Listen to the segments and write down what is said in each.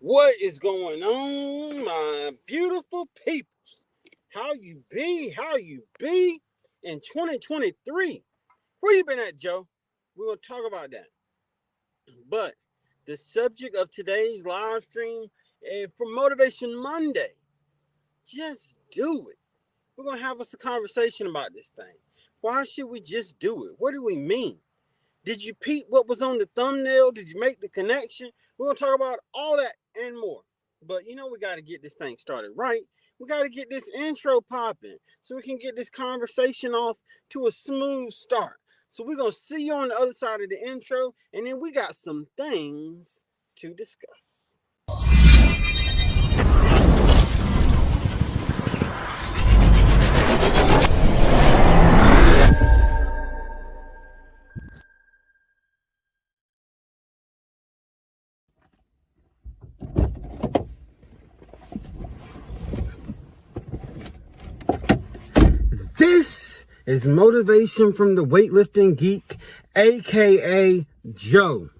What is going on, my beautiful peoples? How you be in 2023? Where you been at, Joe? We're going to talk about that. But the subject of today's live stream for Motivation Monday, just do it. We're going to have us a conversation about this thing. Why should we just do it? What do we mean? Did you peep what was on the thumbnail? Did you make the connection? We're going to talk about all that and more. But we got to get this thing started right. We got to get this intro popping so we can get this conversation off to a smooth start. So we're going to see you on the other side of the intro, and then we got some things to discuss. This is Motivation from the Weightlifting Geek, aka Joe.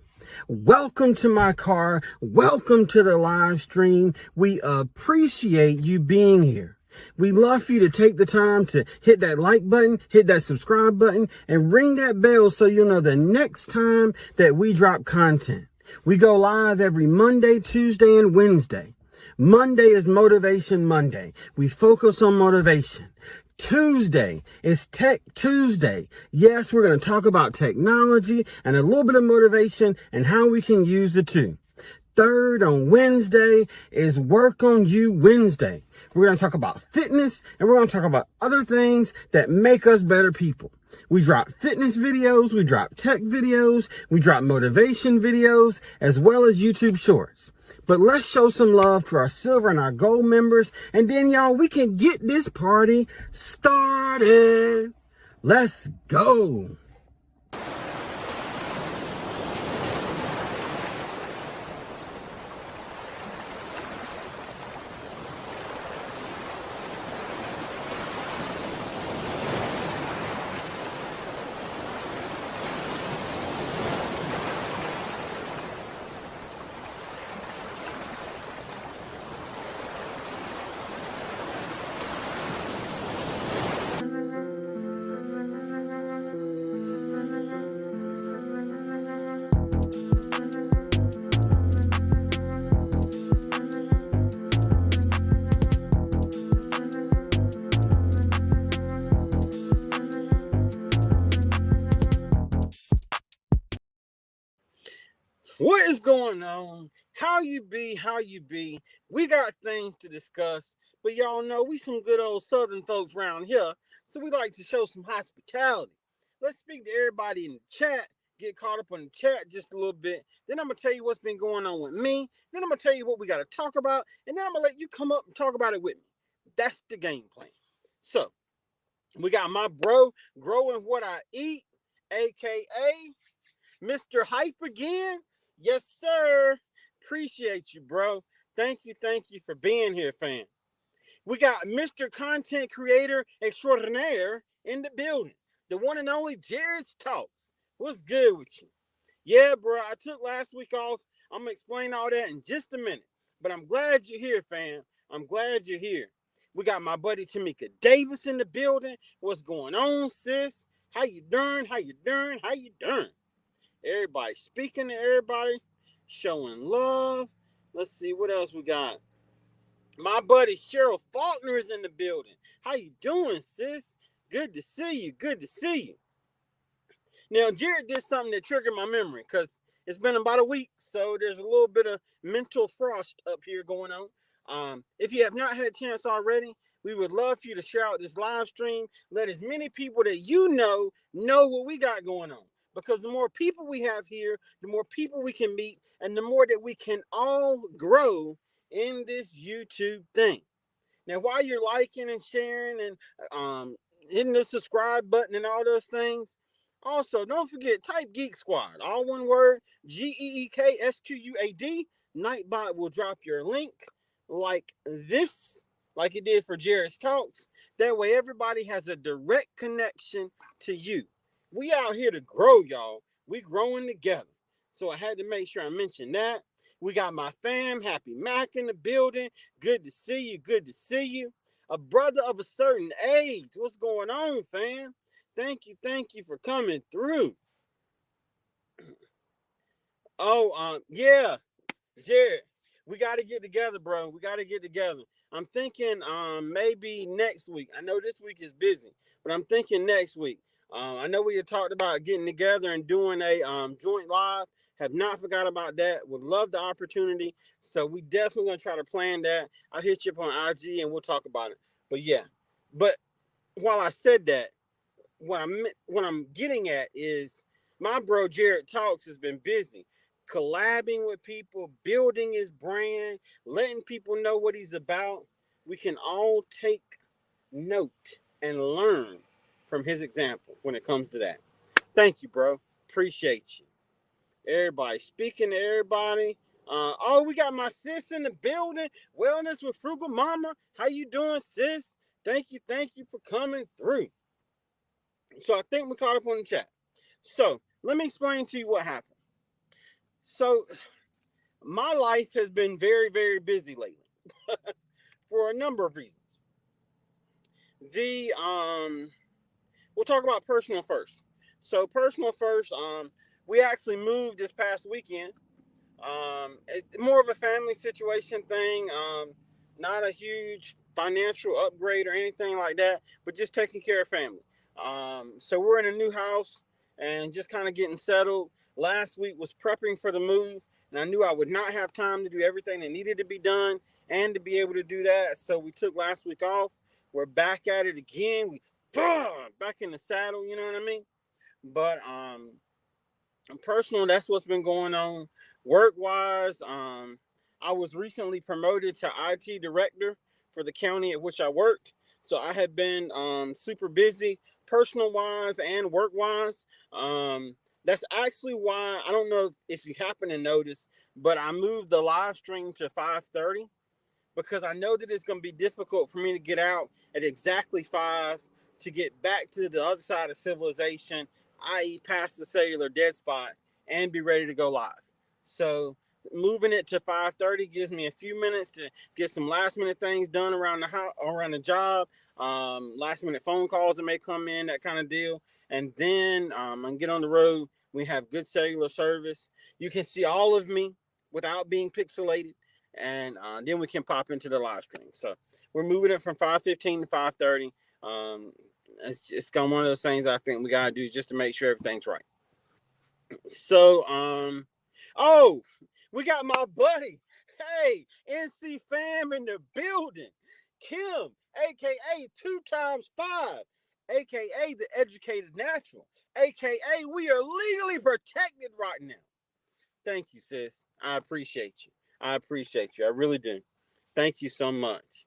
Welcome to my car. Welcome to the live stream. We appreciate you being here. We love for you to take the time to hit that like button, hit that subscribe button, and ring that bell so you'll know the next time that we drop content. We go live every Monday, Tuesday, and Wednesday. Monday is Motivation Monday. We focus on motivation. Tuesday is Tech Tuesday. Yes, we're going to talk about technology and a little bit of motivation and how we can use the two. Third, on Wednesday, is Work on You Wednesday. We're going to talk about fitness and we're going to talk about other things that make us better people. We drop fitness videos, we drop tech videos, we drop motivation videos, as well as YouTube shorts. But let's show some love to our silver and our gold members. And then, y'all, we can get this party started. Let's go. What is going on? How you be? We got things to discuss, but y'all know we some good old Southern folks around here, so we like to show some hospitality. Let's speak to everybody in the chat, get caught up on the chat just a little bit. Then I'm going to tell you what's been going on with me. Then I'm going to tell you what we got to talk about, and then I'm going to let you come up and talk about it with me. That's the game plan. So, we got my bro, Growing What I Eat, a.k.a. Mr. Hype again. Yes, sir. Appreciate you, bro. Thank you for being here, fam. We got Mr. Content Creator Extraordinaire in the building. The one and only Jared's Talks. What's good with you? Yeah, bro, I took last week off. I'm going to explain all that in just a minute. But I'm glad you're here, fam. I'm glad you're here. We got my buddy Tamika Davis in the building. What's going on, sis? How you doing? Everybody speaking to everybody, showing love. Let's see what else we got. My buddy Cheryl Faulkner is in the building. How you doing, sis? Good to see you. Now, Jared did something that triggered my memory because it's been about a week, so there's a little bit of mental frost up here going on. If you have not had a chance already, we would love for you to share out this live stream. Let as many people that you know what we got going on. Because the more people we have here, the more people we can meet, and the more that we can all grow in this YouTube thing. Now, while you're liking and sharing and hitting the subscribe button and all those things, also, don't forget, type Geek Squad, all one word, GEEKSQUAD. Nightbot will drop your link like this, like it did for Jared's Talks. That way, everybody has a direct connection to you. We out here to grow, y'all. We growing together. So I had to make sure I mentioned that. We got my fam, Happy Mac in the building. Good to see you. Good to see you. A brother of a certain age. What's going on, fam? Thank you for coming through. Oh, yeah, Jared, we got to get together, bro. We got to get together. I'm thinking maybe next week. I know this week is busy, but I'm thinking next week. I know we had talked about getting together and doing a joint live. Have not forgot about that. Would love the opportunity. So we definitely gonna try to plan that. I'll hit you up on IG and we'll talk about it. But yeah. But while I said that, what I'm getting at is my bro Jared Talks has been busy collabing with people, building his brand, letting people know what he's about. We can all take note and learn from his example when it comes to that. Thank you, bro. Appreciate you. Everybody, speaking to everybody. Oh, we got my sis in the building. Wellness with Frugal Mama. How you doing, sis? Thank you for coming through. So I think we caught up on the chat. So let me explain to you what happened. So my life has been very, very busy lately for a number of reasons. We'll talk about personal first. So personal first, we actually moved this past weekend. More of a family situation thing. Not a huge financial upgrade or anything like that, but just taking care of family. So we're in a new house and just kind of getting settled. Last week was prepping for the move, and I knew I would not have time to do everything that needed to be done and to be able to do that. So we took last week off. We're back at it again. We back in the saddle, you know what I mean? But personal, that's what's been going on. Work wise, I was recently promoted to IT director for the county at which I work. So I have been super busy, personal wise and work wise. That's actually why I don't know if you happen to notice, but I moved the live stream to 5:30 because I know that it's going to be difficult for me to get out at exactly 5 to get back to the other side of civilization, i.e. past the cellular dead spot, and be ready to go live. So moving it to 5:30 gives me a few minutes to get some last minute things done around the house, around the job, last minute phone calls that may come in, that kind of deal. And then and get on the road. We have good cellular service. You can see all of me without being pixelated, and then we can pop into the live stream. So we're moving it from 5:15 to 5:30. It's kind of one of those things I think we gotta do just to make sure everything's right. So oh, we got my buddy, hey, NC fam in the building, Kim, aka 2x5, aka the educated natural, aka we are legally protected right now. Thank you, sis. I appreciate you. I appreciate you. I really do. Thank you so much.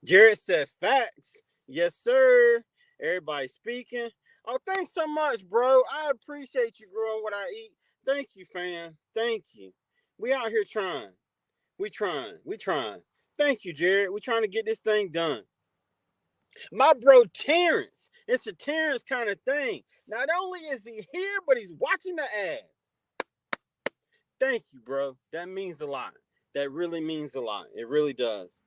Jared said facts. Yes, sir. Everybody speaking. Oh, thanks so much, bro. I appreciate you growing what I eat. Thank you, fam. Thank you. We out here trying. We trying. We trying. Thank you, Jared. We trying to get this thing done. My bro Terrence. It's a Terrence kind of thing. Not only is he here, but he's watching the ads. Thank you, bro. That means a lot. That really means a lot. It really does.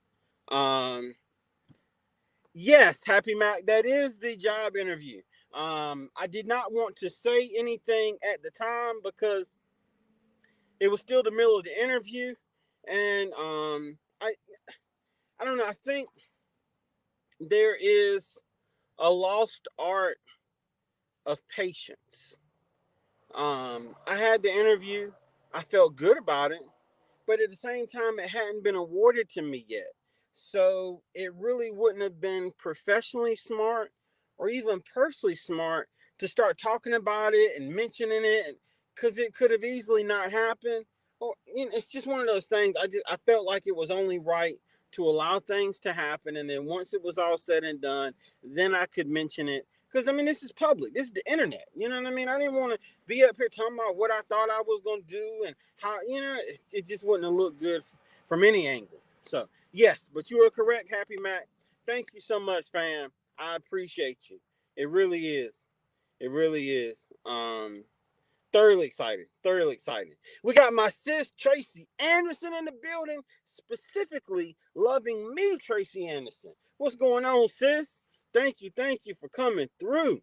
Yes, Happy Mac, that is the job interview. I did not want to say anything at the time because it was still the middle of the interview, and I don't know. I think there is a lost art of patience. I had the interview. I felt good about it, but at the same time, it hadn't been awarded to me yet. So it really wouldn't have been professionally smart or even personally smart to start talking about it and mentioning it, because it could have easily not happened. Or it's just one of those things. I felt like it was only right to allow things to happen, and then once it was all said and done, then I could mention it. Because I mean, this is public. This is the internet. You know what I mean? I didn't want to be up here talking about what I thought I was going to do and how, it just wouldn't have looked good from any angle. So, yes, but you are correct, Happy Mac. Thank you so much, fam. I appreciate you. It really is. It really is. Thoroughly excited. Thoroughly excited. We got my sis, Tracy Anderson, in the building, specifically loving me, Tracy Anderson. What's going on, sis? Thank you for coming through.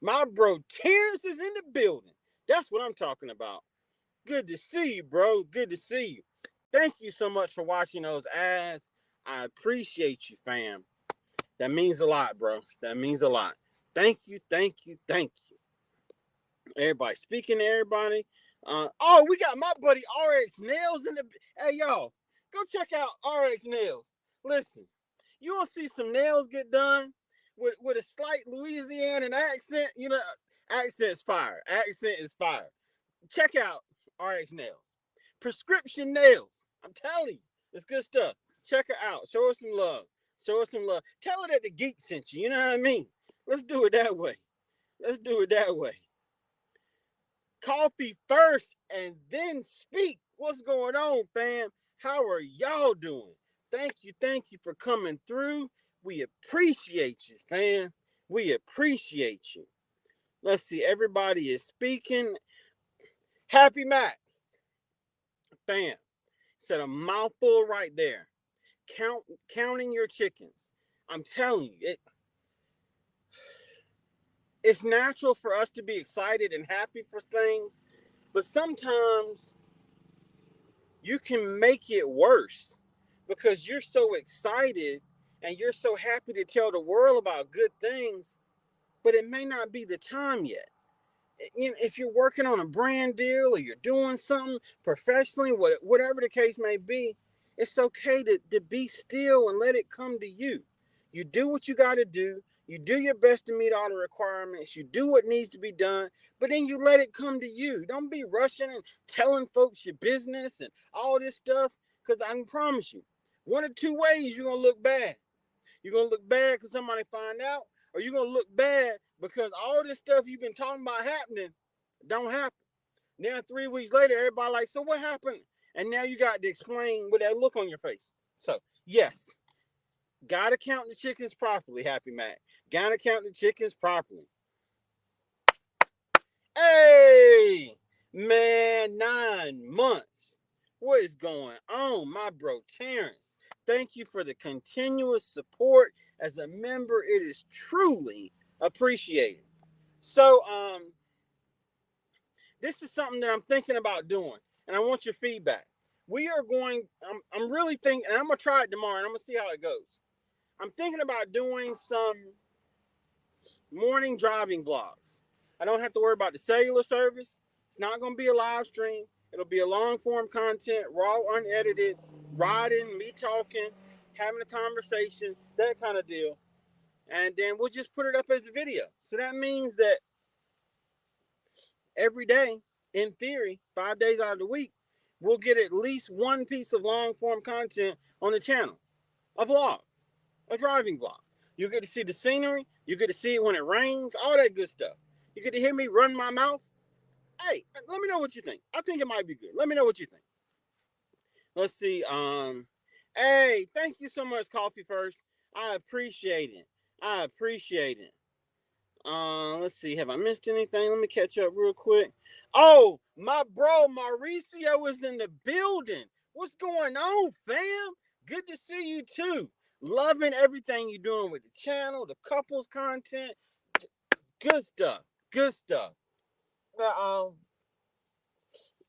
My bro Terrence is in the building. That's what I'm talking about. Good to see you, bro. Good to see you. Thank you so much for watching those ads. I appreciate you, fam. That means a lot, bro. That means a lot. Thank you. Everybody, speaking to everybody. Oh, we got my buddy RX Nails in the. Hey, y'all, go check out RX Nails. Listen, you want to see some nails get done with a slight Louisiana accent? You know, accent is fire. Accent is fire. Check out RX Nails. Prescription nails. I'm telling you, it's good stuff. Check her out. Show her some love. Show her some love. Tell her that the geek sent you. You know what I mean? Let's do it that way. Let's do it that way. Coffee first and then speak. What's going on, fam? How are y'all doing? Thank you for coming through. We appreciate you, fam. We appreciate you. Let's see, everybody is speaking. Happy Mac, fam, said a mouthful right there. Counting your chickens. I'm telling you, it's natural for us to be excited and happy for things, but sometimes you can make it worse because you're so excited and you're so happy to tell the world about good things, but it may not be the time yet. If you're working on a brand deal or you're doing something professionally, whatever the case may be, it's okay to be still and let it come to you. You do what you got to do. You do your best to meet all the requirements. You do what needs to be done, but then you let it come to you. Don't be rushing and telling folks your business and all this stuff, because I can promise you, one of two ways you're going to look bad. You're going to look bad because somebody find out, or you're going to look bad because all this stuff you've been talking about happening don't happen. Now, 3 weeks later, everybody like, so what happened? And now you got to explain with that look on your face. So, yes, got to count the chickens properly, Happy Mac. Got to count the chickens properly. Hey, man, 9 months. What is going on, my bro Terrence? Thank you for the continuous support. As a member, it is truly appreciated. So, this is something that I'm thinking about doing, and I want your feedback. We are going, I'm really thinking, and I'm going to try it tomorrow, and I'm going to see how it goes. I'm thinking about doing some morning driving vlogs. I don't have to worry about the cellular service. It's not going to be a live stream. It'll be a long form content, raw, unedited, riding, me talking, having a conversation, that kind of deal. And then we'll just put it up as a video. So that means that every day, in theory, 5 days out of the week, we'll get at least one piece of long form content on the channel. A vlog, a driving vlog. You get to see the scenery. You get to see it when it rains, all that good stuff. You get to hear me run my mouth. Hey, let me know what you think. I think it might be good. Let me know what you think. Let's see. Hey, thank you so much, Coffee First. I appreciate it. Let's see. Have I missed anything? Let me catch up real quick. Oh, my bro Mauricio is in the building. What's going on, fam? Good to see you too. Loving everything you're doing with the channel, the couples content. Good stuff.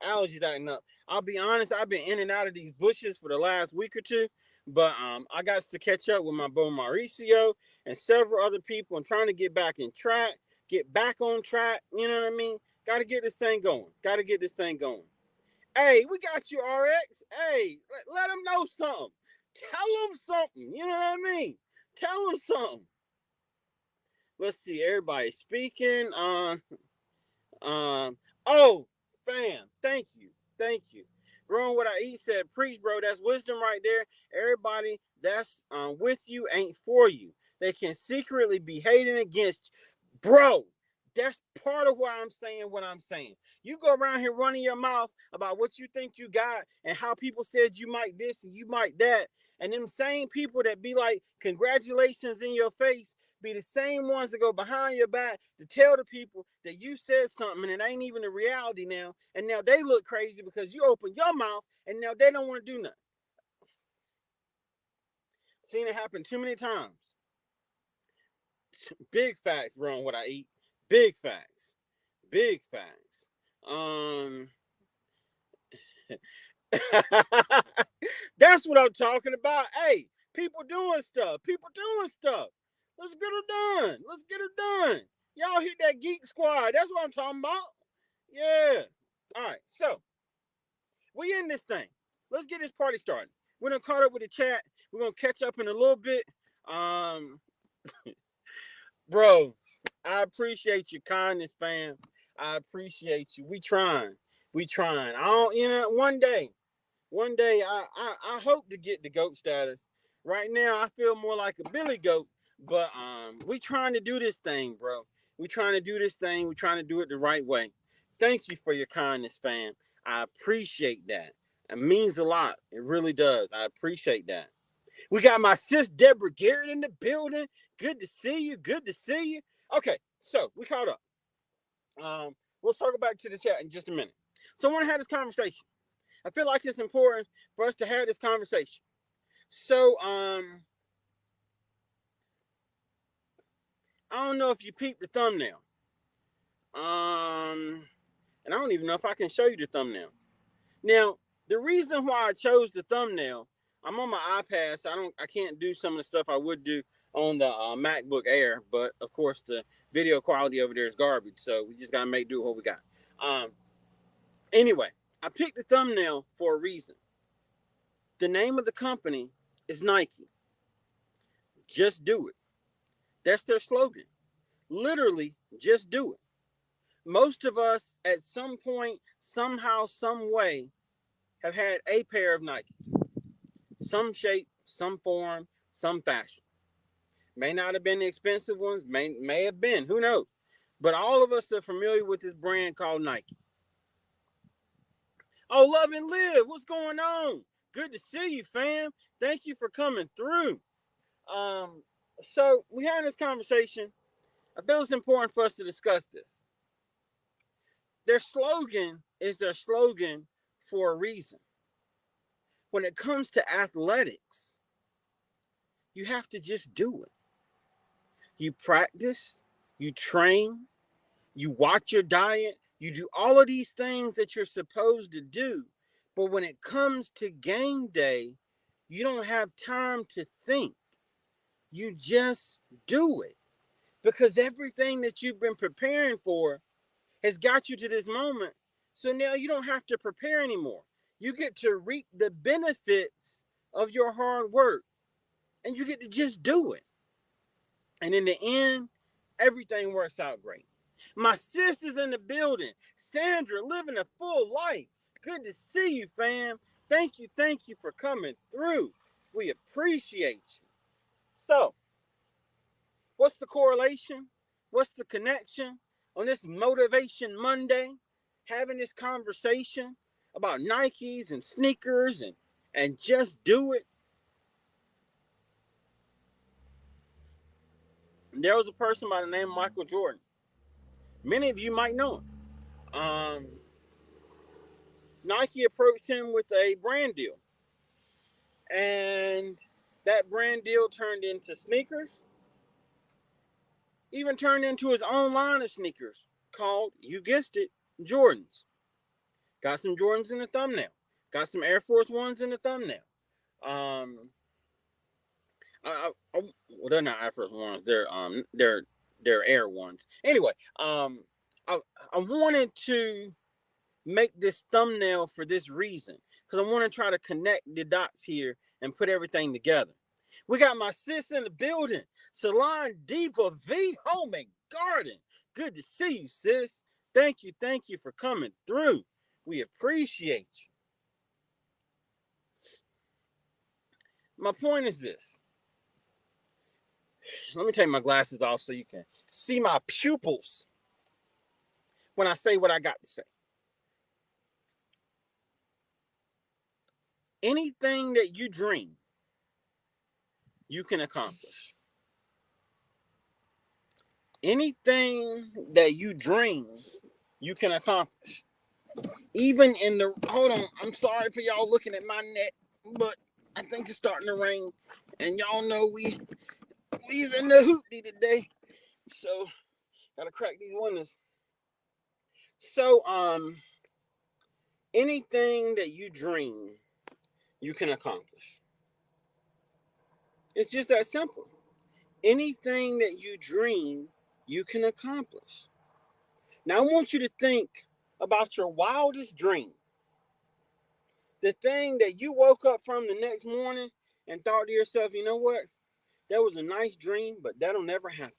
Allergies acting up. I'll be honest, I've been in and out of these bushes for the last week or two, but I got to catch up with my bro Mauricio and several other people. I'm trying to get back on track. You know what I mean? Got to get this thing going. Hey, we got you, RX. Hey, let them know something. Tell them something. You know what I mean? Tell them something. Let's see. Everybody speaking. Oh, fam. Thank you. Growing what I eat said, preach, bro. That's wisdom right there. Everybody that's with you ain't for you. They can secretly be hating against you. Bro, that's part of why I'm saying what I'm saying. You go around here running your mouth about what you think you got and how people said you might this and you might that. And them same people that be like, congratulations in your face, be the same ones that go behind your back to tell the people that you said something and it ain't even a reality now. And now they look crazy because you open your mouth and now they don't want to do nothing. Seen it happen too many times. Big facts wrong what I eat. Big facts. Big facts. That's what I'm talking about. Hey, people doing stuff. People doing stuff. Let's get her done. Let's get her done. Y'all hit that geek squad. That's what I'm talking about. Yeah. All right. So we in this thing. Let's get this party started. We're gonna caught up with the chat. We're gonna catch up in a little bit. Bro, I appreciate your kindness, fam. I appreciate you. We trying. We trying. I don't, one day I hope to get the GOAT status. Right now I feel more like a Billy Goat, but we trying to do this thing, bro. We trying to do this thing. We trying to do it the right way. Thank you for your kindness, fam. I appreciate that. It means a lot. It really does. I appreciate that. We got my sis Deborah Garrett in the building. Good to see you. Good to see you. Okay, so we caught up. We'll circle back to the chat in just a minute. So I want to have this conversation. I feel like it's important for us to have this conversation. So, I don't know if you peeped the thumbnail. And I don't even know if I can show you the thumbnail. Now, the reason why I chose the thumbnail, I'm on my iPad, so I can't do some of the stuff I would do on the MacBook Air, but of course the video quality over there is garbage, so we just gotta make do with what we got. Anyway, I picked the thumbnail for a reason. The name of the company is Nike. Just do it. That's their slogan. Literally, just do it. Most of us, at some point, somehow, some way, have had a pair of Nikes. Some shape, some form, some fashion. May not have been the expensive ones, may have been, who knows? But all of us are familiar with this brand called Nike. Oh, Love and Live, what's going on? Good to see you, fam. Thank you for coming through. So we had this conversation. I feel it's important for us to discuss this. Their slogan is their slogan for a reason. When it comes to athletics, you have to just do it. You practice, you train, you watch your diet, you do all of these things that you're supposed to do. But when it comes to game day, you don't have time to think. You just do it. Because everything that you've been preparing for has got you to this moment. So now you don't have to prepare anymore. You get to reap the benefits of your hard work. And you get to just do it. And in the end, everything works out great. My sister's in the building. Sandra, living a full life. Good to see you, fam. Thank you for coming through. We appreciate you. So, what's the correlation? What's the connection on this Motivation Monday? Having this conversation about Nikes and sneakers and just do it. There was a person by the name of Michael Jordan. Many of you might know him. Nike approached him with a brand deal. And that brand deal turned into sneakers. Even turned into his own line of sneakers called, you guessed it, Jordans. Got some Jordans in the thumbnail. Got some Air Force Ones in the thumbnail. Well, they're not Air Force Ones. They're Air Ones. Anyway, I wanted to make this thumbnail for this reason, because I want to try to connect the dots here and put everything together. We got my sis in the building, Salon Diva V Home and Garden. Good to see you, sis. Thank you for coming through. We appreciate you. My point is this. Let me take my glasses off so you can see my pupils when I say what I got to say. Anything that you dream, you can accomplish. Anything that you dream, you can accomplish. Even in the, hold on, I'm sorry for y'all looking at my neck, but I think it's starting to rain, and y'all know we's in the hoopty today, so gotta crack these windows. So anything that you dream, you can accomplish. It's just that simple. Anything that you dream, you can accomplish. Now I want you to think about your wildest dream. The thing that you woke up from the next morning and thought to yourself, you know what? That was a nice dream, but that'll never happen.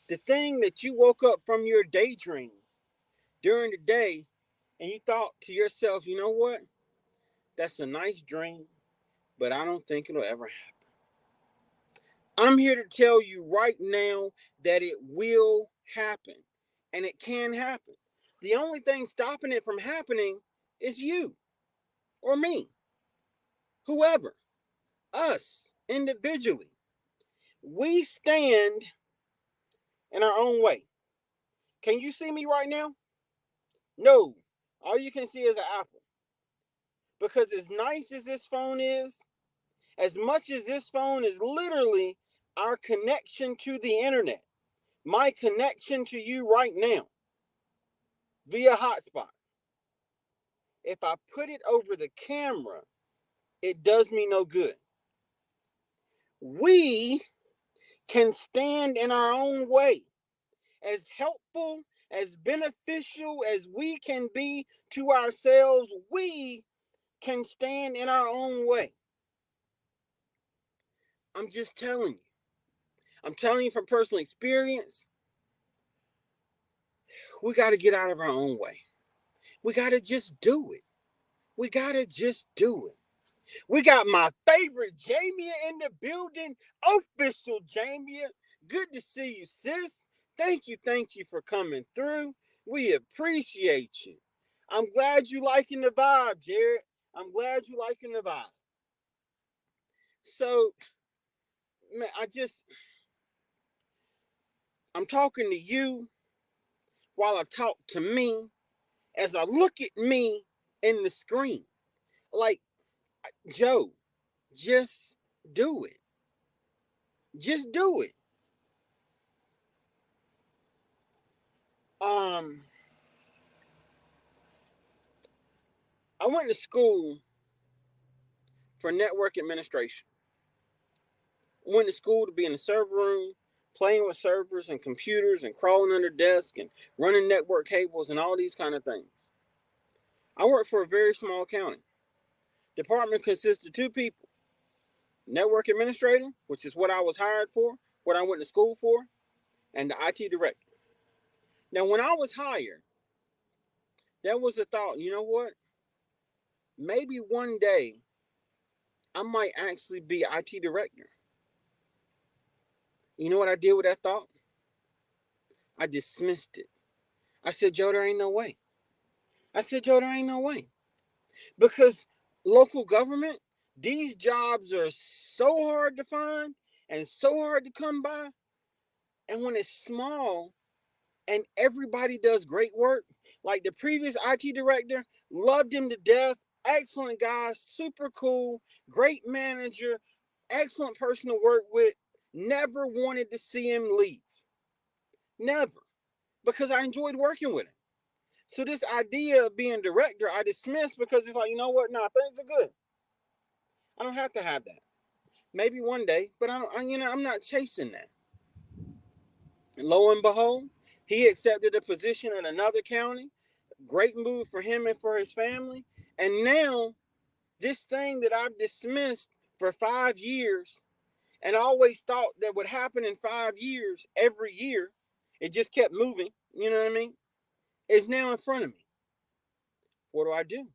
The thing that you woke up from your daydream during the day and you thought to yourself, you know what? That's a nice dream, but I don't think it'll ever happen. I'm here to tell you right now that it will happen, and it can happen. The only thing stopping it from happening is you or me, whoever, us individually. We stand in our own way. Can you see me right now? No. All you can see is an apple. Because as nice as this phone is, as much as this phone is literally our connection to the internet, my connection to you right now via hotspot, if I put it over the camera, it does me no good. We can stand in our own way. As helpful, as beneficial as we can be to ourselves, we can stand in our own way. I'm just telling you. I'm telling you from personal experience, we got to get out of our own way. We got to just do it. We got to just do it. We got my favorite Jamia in the building, official Jamia. Good to see you, sis. Thank you for coming through. We appreciate you. I'm glad you liking the vibe, Jared. I'm glad you liking the vibe. So, man, I'm talking to you while I talk to me as I look at me in the screen. Like, Joe, just do it. Just do it. I went to school for network administration. Went to school to be in the server room, playing with servers and computers and crawling under desks and running network cables and all these kind of things. I worked for a very small county. Department consists of 2 people. Network administrator, which is what I was hired for, what I went to school for, and the IT director. Now, when I was hired, there was a thought, you know what? Maybe one day I might actually be IT director. You know what I did with that thought? I dismissed it. I said, Joe, there ain't no way. Because local government, these jobs are so hard to find and so hard to come by. And when it's small and everybody does great work, like the previous IT director, loved him to death, excellent guy, super cool, great manager, excellent person to work with, never wanted to see him leave. Never. Because I enjoyed working with him. So this idea of being director, I dismissed because it's like, you know what? Nah, things are good. I don't have to have that. Maybe one day, but I'm not chasing that. And lo and behold, he accepted a position in another county. Great move for him and for his family. And now, this thing that I've dismissed for 5 years and I always thought that would happen in 5 years, every year, it just kept moving, you know what I mean? Is now in front of me. What do?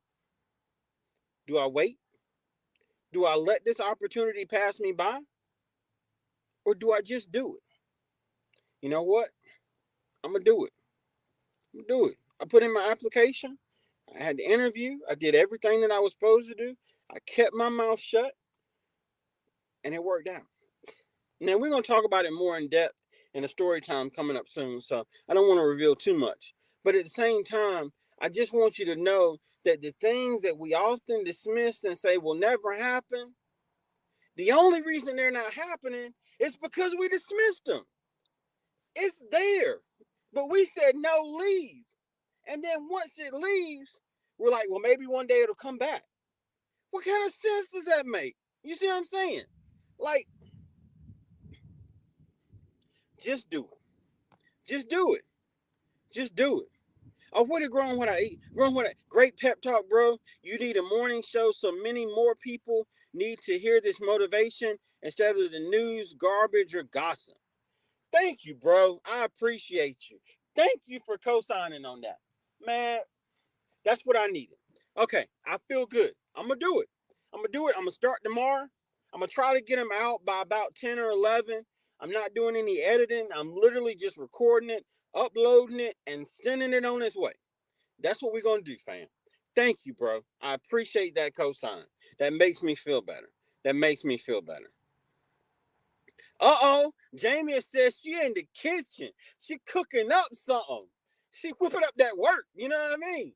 Do I wait? Do I let this opportunity pass me by? Or do I just do it? You know what? I'm going to do it. I put in my application. I had the interview. I did everything that I was supposed to do. I kept my mouth shut. And it worked out. Now, we're going to talk about it more in depth and a story time coming up soon. So I don't want to reveal too much. But at the same time, I just want you to know that the things that we often dismiss and say will never happen, the only reason they're not happening is because we dismissed them. It's there. But we said, no, leave. And then once it leaves, we're like, well, maybe one day it'll come back. What kind of sense does that make? You see what I'm saying? Like, just do it. Just do it. Just do it. Oh, what did Growing What I Eat? Growing What I Great pep talk, bro. You need a morning show so many more people need to hear this motivation instead of the news, garbage, or gossip. Thank you, bro. I appreciate you. Thank you for co-signing on that. Man, that's what I needed. Okay, I feel good. I'm going to do it. I'm going to start tomorrow. I'm going to try to get them out by about 10 or 11. I'm not doing any editing. I'm literally just recording it, uploading it, and sending it on its way. That's what we're going to do, fam. Thank you, bro. I appreciate that cosign. That makes me feel better. That makes me feel better. Uh-oh. Jamie says she in the kitchen. She cooking up something. She whipping up that work. You know what I mean?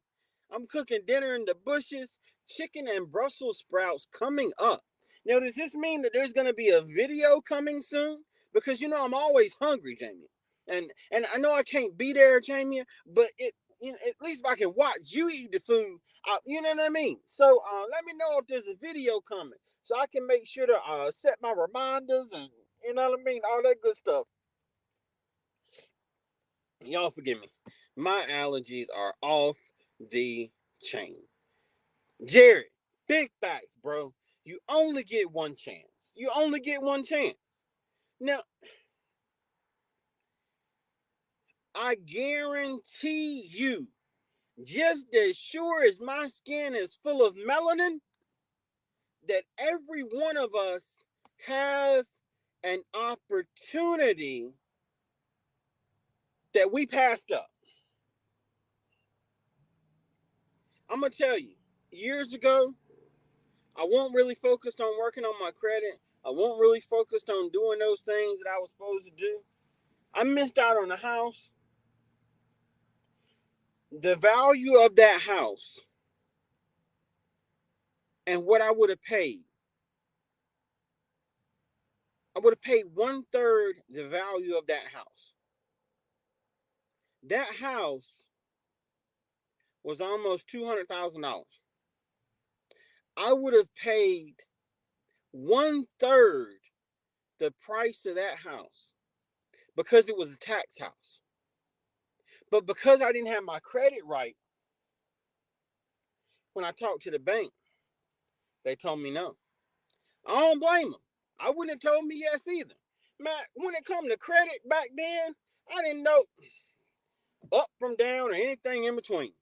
I'm cooking dinner in the bushes, chicken and Brussels sprouts coming up. Now, does this mean that there's going to be a video coming soon? Because, I'm always hungry, Jamie. And I know I can't be there, Jamie, but at least if I can watch you eat the food, you know what I mean? So let me know if there's a video coming so I can make sure to set my reminders and, you know what I mean, all that good stuff. Y'all forgive me. My allergies are off the chain. Jared, big facts, bro. You only get one chance. You only get one chance. Now, I guarantee you, just as sure as my skin is full of melanin, that every one of us have an opportunity that we passed up. I'm going to tell you, years ago, I wasn't really focused on working on my credit. I wasn't really focused on doing those things that I was supposed to do. I missed out on a house. The value of that house and what I would have paid. I would have paid 1/3 the value of that house. That house was almost $200,000. I would have paid 1/3 the price of that house because it was a tax house. But because I didn't have my credit right, when I talked to the bank, they told me no. I don't blame them. I wouldn't have told me yes either. Man, when it come to credit back then, I didn't know up from down or anything in between.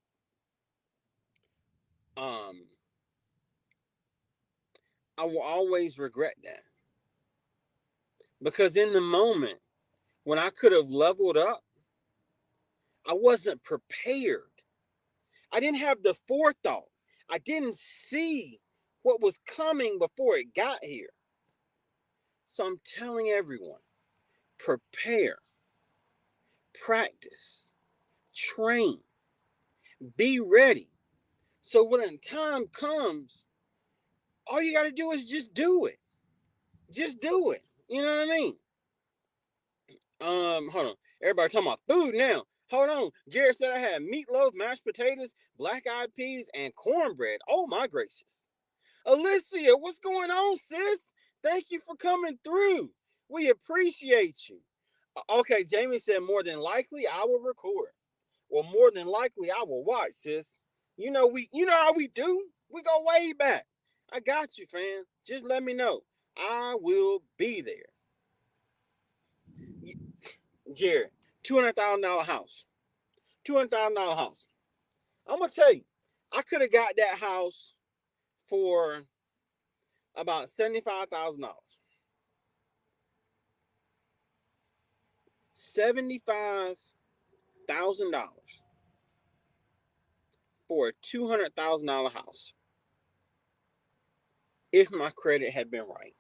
I will always regret that. Because in the moment, when I could have leveled up, I wasn't prepared. I didn't have the forethought. I didn't see what was coming before it got here. So I'm telling everyone, prepare, practice, train, be ready. So when the time comes, all you got to do is just do it. Just do it. You know what I mean? Hold on. Everybody talking about food now. Hold on. Jared said I had meatloaf, mashed potatoes, black-eyed peas, and cornbread. Oh my gracious. Alicia, what's going on, sis? Thank you for coming through. We appreciate you. Okay, Jamie said more than likely I will record. Well, more than likely I will watch, sis. You know how we do. We go way back. I got you, fam. Just let me know. I will be there. Jared, $200,000 house. $200,000 house. I'm gonna tell you, I could have got that house for about $75,000. $75,000 for a $200,000 house if my credit had been right.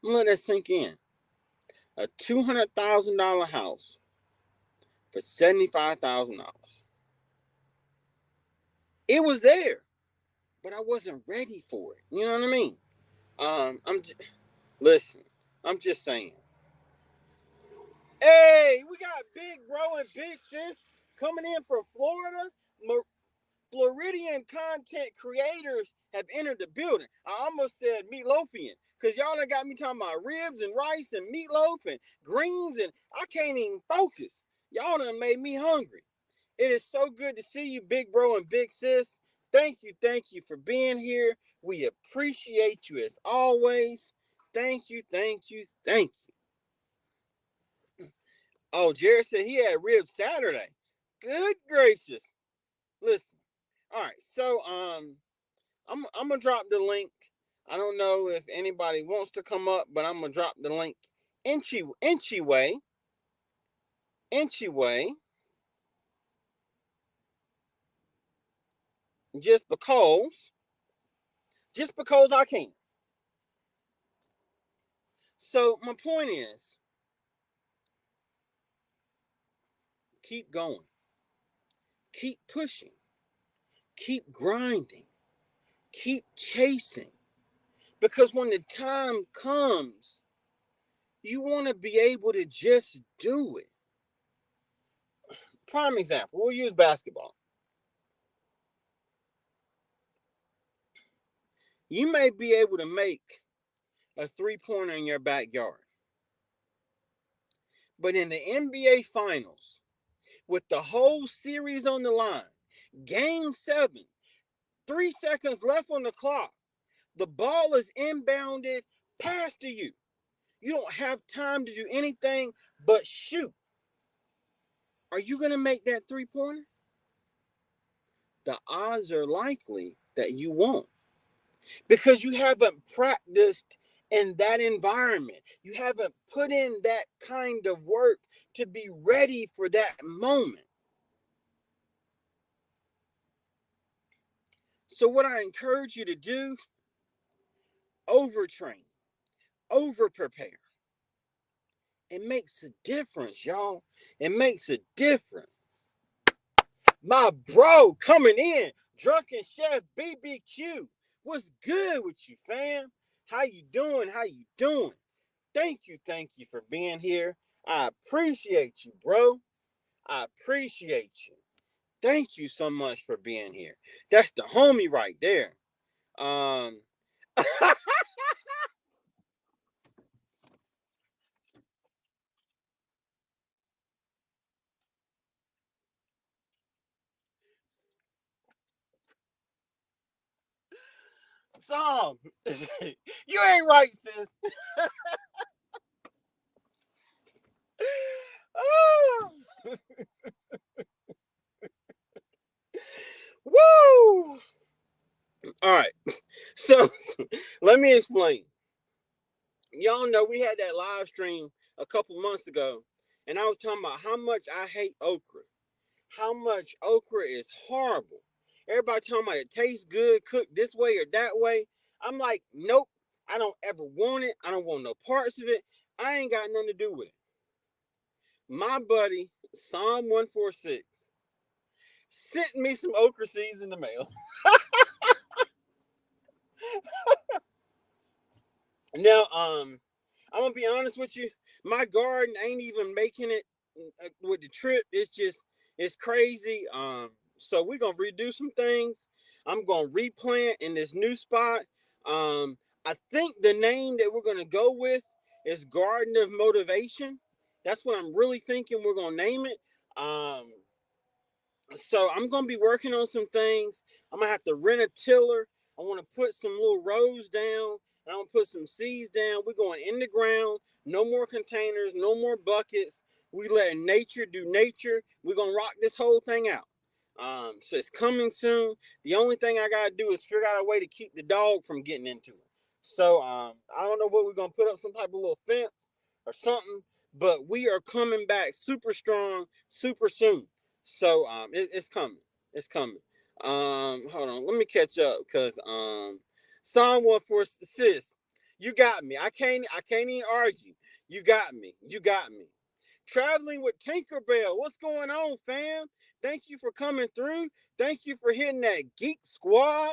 I'm letting that sink in. A $200,000 house for $75,000. It was there, but I wasn't ready for it. You know what I mean? Listen, I'm just saying. Hey, we got Big Bro and Big Sis coming in from Florida. Floridian content creators have entered the building. I almost said meatloafian because y'all done got me talking about ribs and rice and meatloaf and greens, and I can't even focus. Y'all done made me hungry. It is so good to see you, Big Bro and Big Sis. Thank you for being here. We appreciate you as always. Thank you. Oh, Jared said he had ribs Saturday. Good gracious. Listen. All right, so I'm gonna drop the link. I don't know if anybody wants to come up, but I'm gonna drop the link inchy way, just because I can. So my point is, keep going, keep pushing, keep grinding, keep chasing, because when the time comes, you want to be able to just do it. Prime example, we'll use basketball. You may be able to make a three-pointer in your backyard. But in the NBA Finals, with the whole series on the line, Game 7, 3 seconds left on the clock, the ball is inbounded past to you. You don't have time to do anything but shoot. Are you going to make that three-pointer? The odds are likely that you won't, because you haven't practiced in that environment. You haven't put in that kind of work to be ready for that moment. So what I encourage you to do, overtrain, over-prepare. It makes a difference, y'all. It makes a difference. My bro coming in, Drunken Chef BBQ. What's good with you, fam? How you doing? Thank you for being here. I appreciate you, bro. I appreciate you. Thank you so much for being here. That's the homie right there. Psalm, you ain't right, sis. Oh. Woo! All right, so let me explain. Y'all know we had that live stream a couple months ago, and I was talking about how much I hate okra, how much okra is horrible. Everybody talking about it tastes good, cooked this way or that way. I'm like, nope, I don't ever want it. I don't want no parts of it. I ain't got nothing to do with it. My buddy, Psalm 146, sent me some okra seeds in the mail. Now, I'm gonna be honest with you. My garden ain't even making it with the trip. It's crazy. So we're gonna redo some things. I'm gonna replant in this new spot. I think the name that we're gonna go with is Garden of Motivation. That's what I'm really thinking we're gonna name it. So I'm gonna be working on some things. I'm gonna have to rent a tiller. I want to put some little rows down, and I'm gonna put some seeds down. We're going in the ground. No more containers. No more buckets. We let nature do nature. We're gonna rock this whole thing out. So it's coming soon. The only thing I gotta do is figure out a way to keep the dog from getting into it. So I don't know what we're gonna put up, some type of little fence or something. But we are coming back super strong, super soon. So it's coming. It's coming. Hold on. Let me catch up because Psalm 146. You got me. I can't even argue. You got me. You got me. Traveling with Tinkerbell. What's going on, fam? Thank you for coming through. Thank you for hitting that Geek Squad.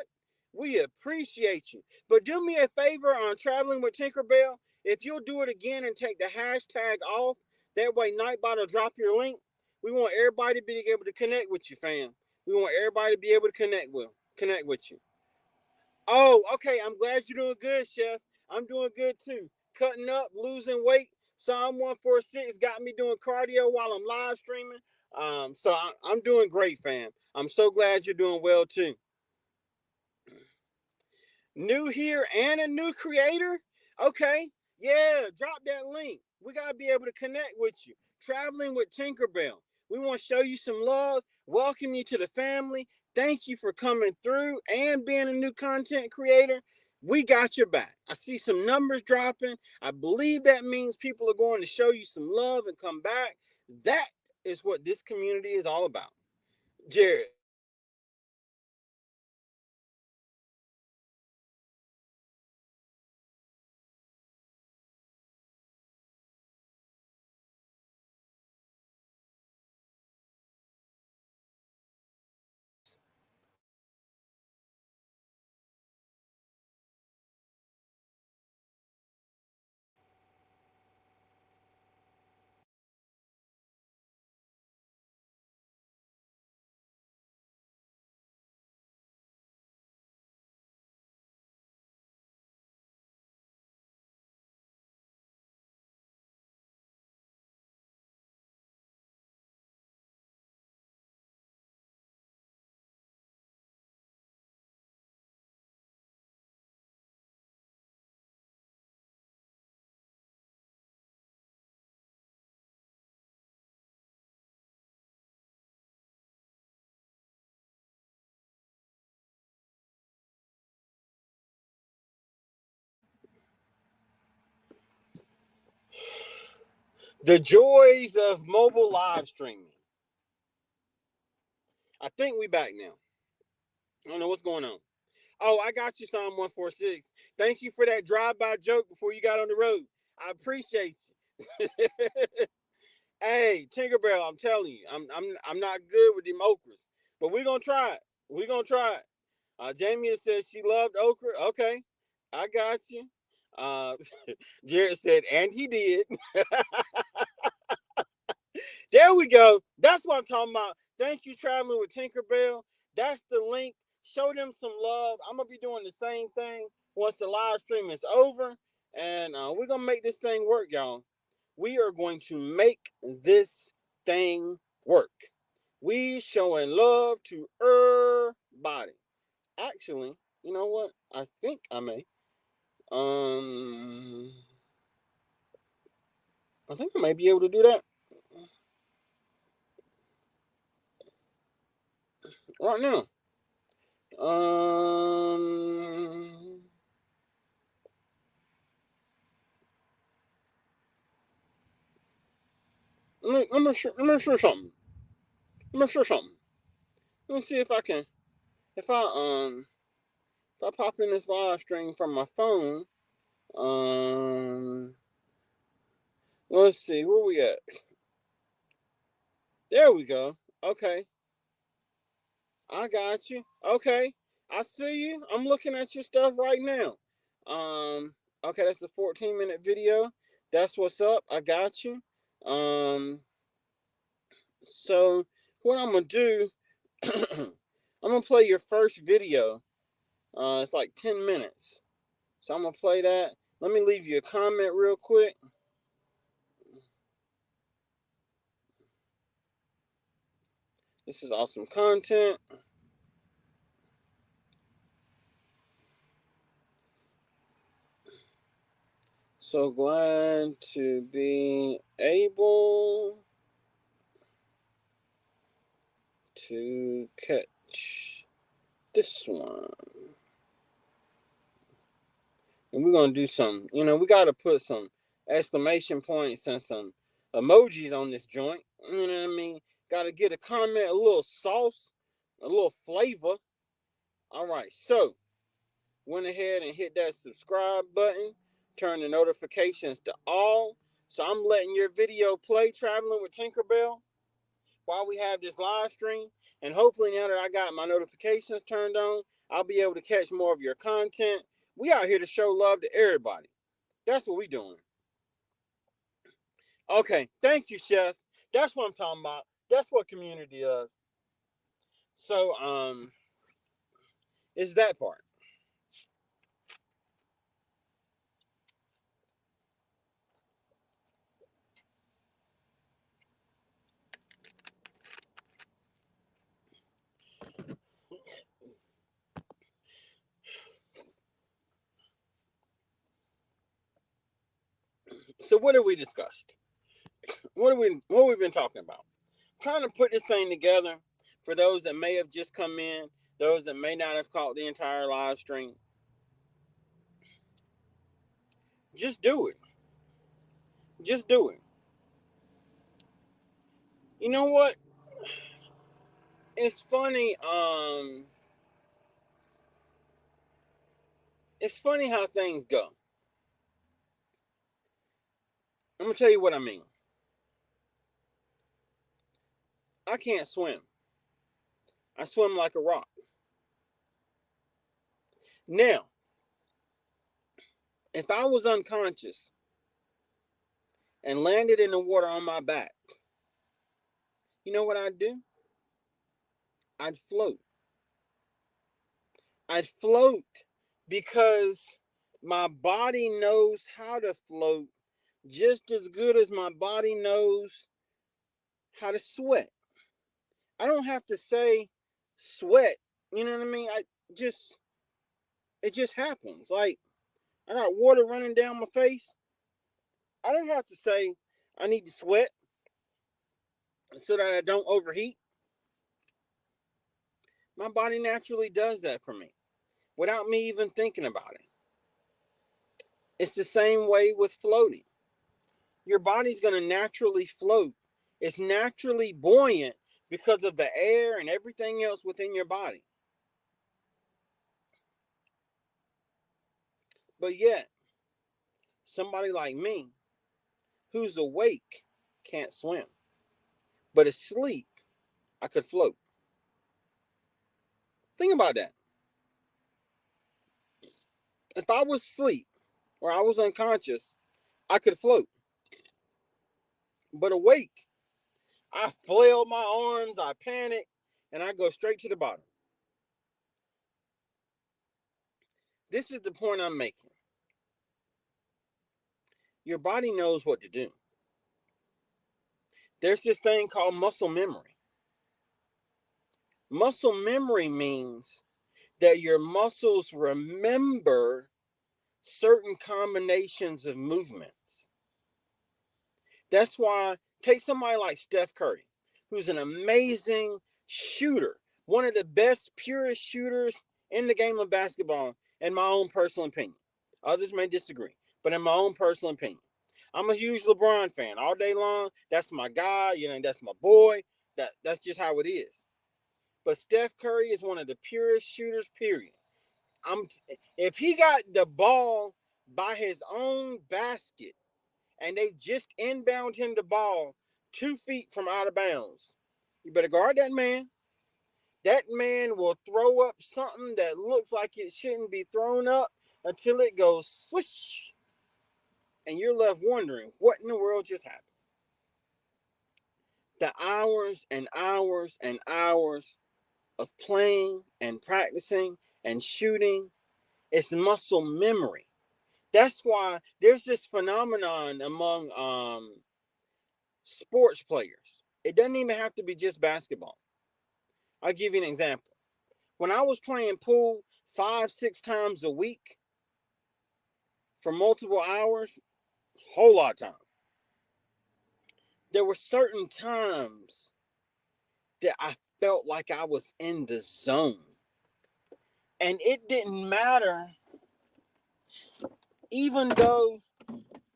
We appreciate you. But do me a favor on Traveling with Tinkerbell. If you'll do it again and take the hashtag off, that way Nightbot will drop your link. We want everybody to be able to connect with you, fam. We want everybody to be able to connect with you. Oh, okay. I'm glad you're doing good, Chef. I'm doing good too. Cutting up, losing weight. Psalm 146 got me doing cardio while I'm live streaming. So I'm doing great, fam. I'm so glad you're doing well too. New here and a new creator? Okay. Yeah, drop that link. We got to be able to connect with you. Traveling with Tinkerbell. We want to show you some love, welcome you to the family. Thank you for coming through and being a new content creator. We got your back. I see some numbers dropping. I believe that means people are going to show you some love and come back. That is what this community is all about. Jared. The joys of mobile live streaming. I think we back now. I don't know what's going on. Oh, I got you, Psalm 146. Thank you for that drive-by joke before you got on the road. I appreciate you. Hey, Tinkerbell, I'm telling you, I'm not good with them okras, but we're gonna try it. We're gonna try it. Jamie said she loved okra. Okay, I got you. Uh, Jared said, and he did. There we go. That's what I'm talking about. Thank you, Traveling with Tinkerbell. That's the link. Show them some love. I'm gonna be doing the same thing once the live stream is over, and we're gonna make this thing work, y'all. We are going to make this thing work. We showing love to everybody. Actually, you know what? I think I may. Um, I think I may be able to do that right now. Um, let me show something. Let me show something. Let me see if I can. If I if I pop in this live stream from my phone. Um, let's see where we at. There we go. Okay, I got you. Okay, I see you. I'm looking at your stuff right now. Um, okay, that's a 14-minute video. That's what's up. I got you. Um, so what I'm gonna do, I'm gonna play your first video. It's like 10 minutes. So I'm gonna play that. Let me leave you a comment real quick. This is awesome content. So glad to be able to catch this one. And we're going to do some, we got to put some exclamation points and some emojis on this joint. You know what I mean? Got to get a comment, a little sauce, a little flavor. All right. So went ahead and hit that subscribe button. turn the notifications to all. So I'm letting your video play, Traveling with Tinkerbell, while we have this live stream. And hopefully now that I got my notifications turned on, I'll be able to catch more of your content. We out here to show love to everybody. That's what we doing. Okay, thank you, Chef. That's what I'm talking about. That's what community is. So, it's that part. So what have we discussed? What we've been talking about? Trying to put this thing together for those that may have just come in, those that may not have caught the entire live stream. Just do it. Just do it. You know what? It's funny. It's funny how things go. I'm gonna tell you what I mean. I can't swim. I swim like a rock. Now, if I was unconscious and landed in the water on my back, you know what I'd do? I'd float. I'd float because my body knows how to float just as good as my body knows how to sweat. I don't have to say sweat, you know what I mean? It just happens. Like, I got water running down my face. I don't have to say I need to sweat so that I don't overheat. My body naturally does that for me without me even thinking about it. It's the same way with floating. Your body's going to naturally float. It's naturally buoyant because of the air and everything else within your body. But yet, somebody like me who's awake can't swim, but asleep, I could float. Think about that. If I was asleep or I was unconscious, I could float. But awake, I flail my arms, I panic, and I go straight to the bottom. This is the point I'm making. Your body knows what to do. There's this thing called muscle memory. Muscle memory means that your muscles remember certain combinations of movements. That's why, take somebody like Steph Curry, who's an amazing shooter, one of the best, purest shooters in the game of basketball, in my own personal opinion. Others may disagree, but in my own personal opinion. I'm a huge LeBron fan all day long. That's my guy, that's my boy. That's just how it is. But Steph Curry is one of the purest shooters, period. If he got the ball by his own basket and they just inbound him the ball 2 feet from out of bounds, you better guard that man. That man will throw up something that looks like it shouldn't be thrown up until it goes swish. And you're left wondering, what in the world just happened? The hours and hours and hours of playing and practicing and shooting, it's muscle memory. That's why there's this phenomenon among sports players. It doesn't even have to be just basketball. I'll give you an example. When I was playing pool 5-6 times a week for multiple hours, whole lot of time, there were certain times that I felt like I was in the zone. And it didn't matter, even though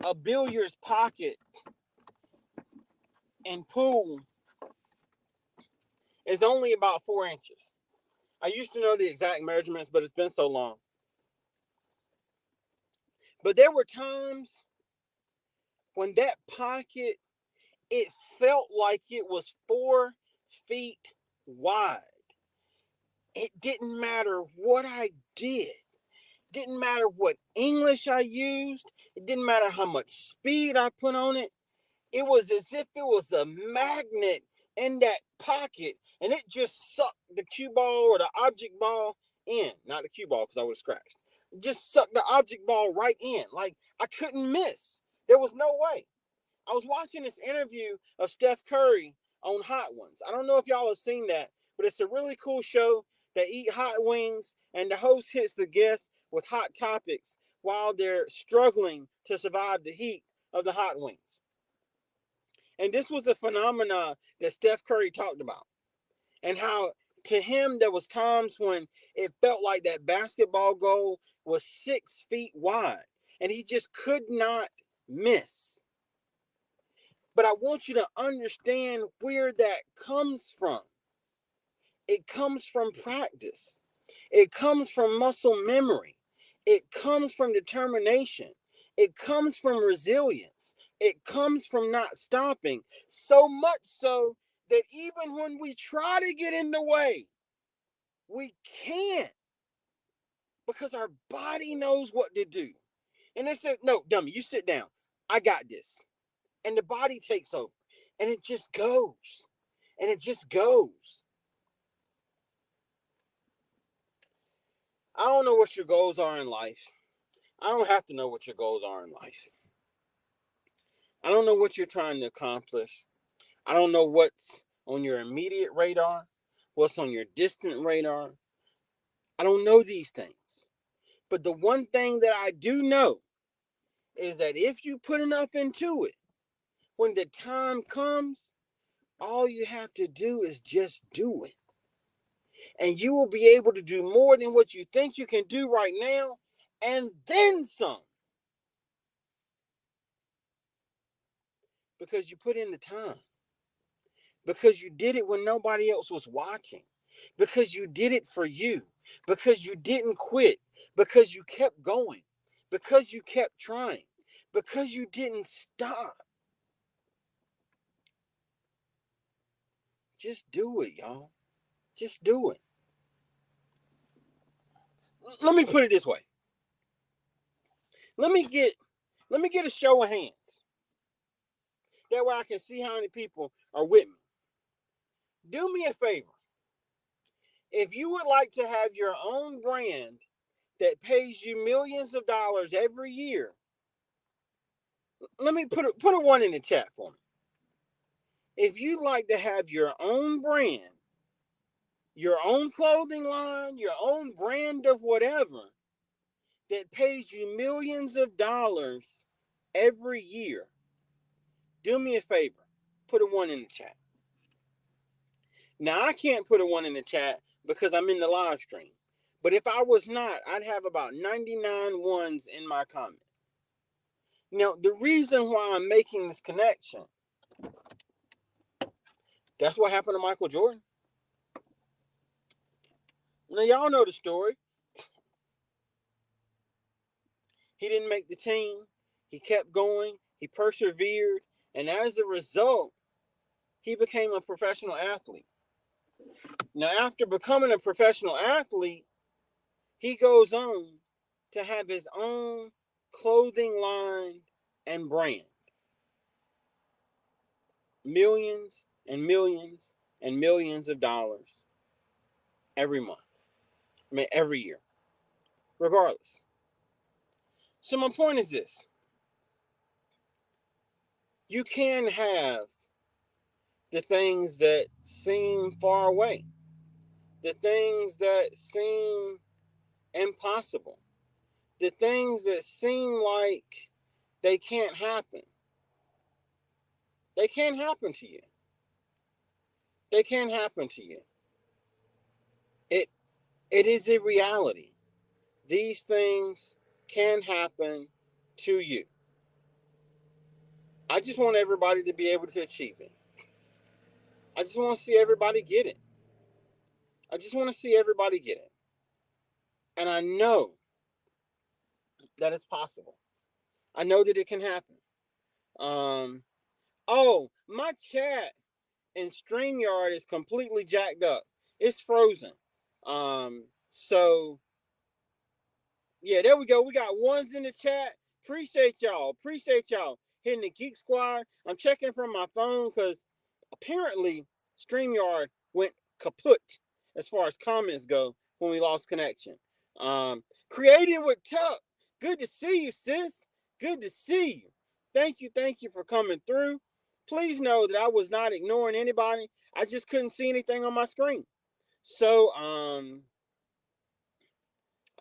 a billiards pocket in pool is only about 4 inches. I used to know the exact measurements, but it's been so long. But there were times when that pocket, it felt like it was 4 feet wide. It didn't matter what I did. Didn't matter what English I used. It didn't matter how much speed I put on it. It was as if it was a magnet in that pocket, and it just sucked the cue ball or the object ball in. Not the cue ball, because I would have scratched. It just sucked the object ball right in. Like, I couldn't miss. There was no way. I was watching this interview of Steph Curry on Hot Ones. I don't know if y'all have seen that, but it's a really cool show. They eat hot wings, and the host hits the guests with hot topics while they're struggling to survive the heat of the hot wings. And this was a phenomenon that Steph Curry talked about, and how to him there was times when it felt like that basketball goal was 6 feet wide, and he just could not miss. But I want you to understand where that comes from. It comes from practice. It comes from muscle memory. It comes from determination. It comes from resilience. It comes from not stopping. So much so that even when we try to get in the way, we can't, because our body knows what to do. And it says, no, dummy, you sit down. I got this. And the body takes over. And it just goes. And it just goes. I don't know what your goals are in life. I don't have to know what your goals are in life. I don't know what you're trying to accomplish. I don't know what's on your immediate radar, what's on your distant radar. I don't know these things. But the one thing that I do know is that if you put enough into it, when the time comes, all you have to do is just do it. And you will be able to do more than what you think you can do right now, and then some. Because you put in the time. Because you did it when nobody else was watching. Because you did it for you. Because you didn't quit. Because you kept going. Because you kept trying. Because you didn't stop. Just do it, y'all. Just do it. Let me put it this way. Let me get a show of hands. That way I can see how many people are with me. Do me a favor. If you would like to have your own brand that pays you millions of dollars every year, let me put a one in the chat for me. If you'd like to have your own brand, your own clothing line, your own brand of whatever that pays you millions of dollars every year, do me a favor. Put a one in the chat. Now, I can't put a one in the chat because I'm in the live stream. But if I was not, I'd have about 99 ones in my comment. Now, the reason why I'm making this connection, that's what happened to Michael Jordan. Now, y'all know the story. He didn't make the team. He kept going. He persevered. And as a result, he became a professional athlete. Now, after becoming a professional athlete, he goes on to have his own clothing line and brand. Millions and millions and millions of dollars every month. Every year. Regardless. So my point is this. You can have the things that seem far away. The things that seem impossible. The things that seem like they can't happen. They can't happen to you. They can't happen to you. It is a reality. These things can happen to you. I just want everybody to be able to achieve it. I just want to see everybody get it. I just want to see everybody get it. And I know that it's possible. I know that it can happen. Oh, my chat in StreamYard is completely jacked up. It's frozen. So yeah, there we go. We got ones in the chat. Appreciate y'all. Appreciate y'all hitting the Geek Squad. I'm checking from my phone because apparently StreamYard went kaput as far as comments go when we lost connection. Creating with Tuck. Good to see you, sis. Good to see you. Thank you for coming through. Please know that I was not ignoring anybody. I just couldn't see anything on my screen. So,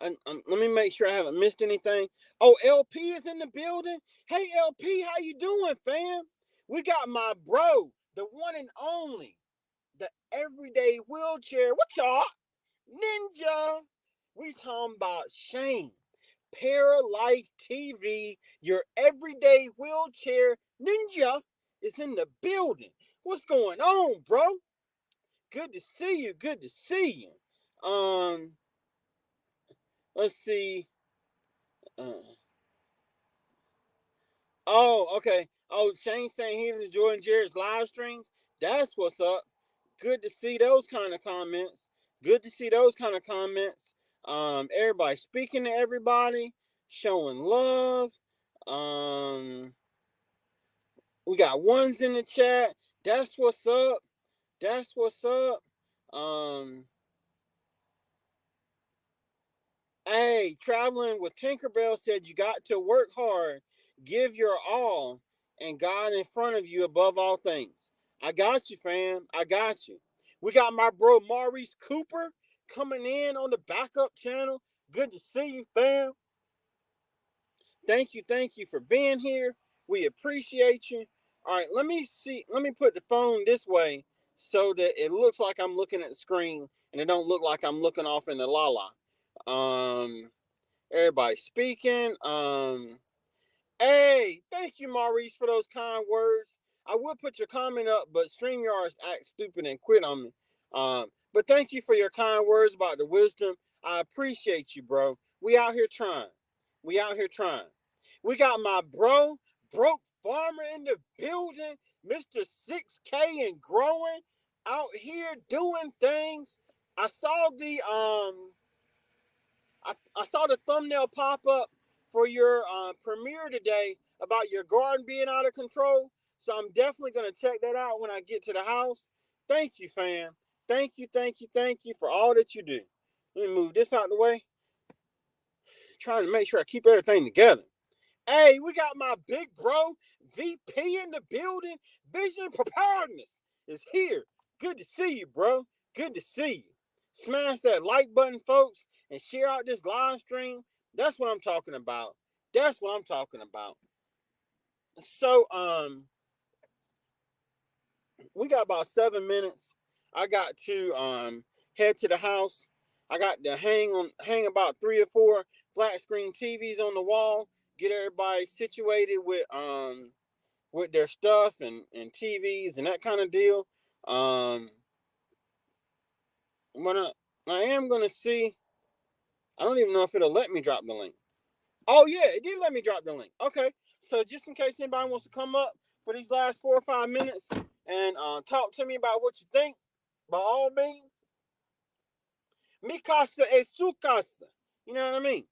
let me make sure I haven't missed anything. Oh, LP is in the building. Hey, LP, how you doing, fam? We got my bro, the one and only, the everyday wheelchair. What y'all? Ninja. We talking about Shane. Paralyzed TV, your everyday wheelchair ninja is in the building. What's going on, bro? Good to see you. Good to see you. Let's see. Oh, okay. Oh, Shane saying he's enjoying Jared's live streams. That's what's up. Good to see those kind of comments. Good to see those kind of comments. Everybody speaking to everybody, showing love. We got ones in the chat. That's what's up. That's what's up. Hey, traveling with Tinkerbell said you got to work hard, give your all, and God in front of you above all things. I got you, fam. I got you. We got my bro Maurice Cooper coming in on the backup channel. Good to see you, fam. Thank you for being here. We appreciate you. All right, let me see. Let me put the phone this way so that it looks like I'm looking at the screen and it don't look like I'm looking off in the la-la. Everybody speaking. Hey, thank you, Maurice, for those kind words. I would put your comment up, but StreamYards act stupid and quit on me. But thank you for your kind words about the wisdom. I appreciate you, bro. We out here trying. We out here trying. We got my bro, broke farmer in the building, Mr. 6K and growing, out here doing things. I saw the I saw the thumbnail pop up for your premiere today about your garden being out of control. So I'm definitely going to check that out when I get to the house. Thank you, fam. Thank you for all that you do. Let me move this out of the way. Trying to make sure I keep everything together. Hey, we got my big bro, VP in the building. Vision Preparedness is here. Good to see you, bro. Good to see you. Smash that like button, folks, and share out this live stream. That's what I'm talking about. That's what I'm talking about. So, we got about 7 minutes. I got to head to the house. I got to hang about 3 or 4 flat screen TVs on the wall. Get everybody situated with their stuff and TVs and that kind of deal. When I am gonna see, I don't even know if it'll let me drop the link. Oh yeah, it did let me drop the link. Okay, so just in case anybody wants to come up for these last 4 or 5 minutes and talk to me about what you think, by all means, mi casa es su casa. You know what I mean?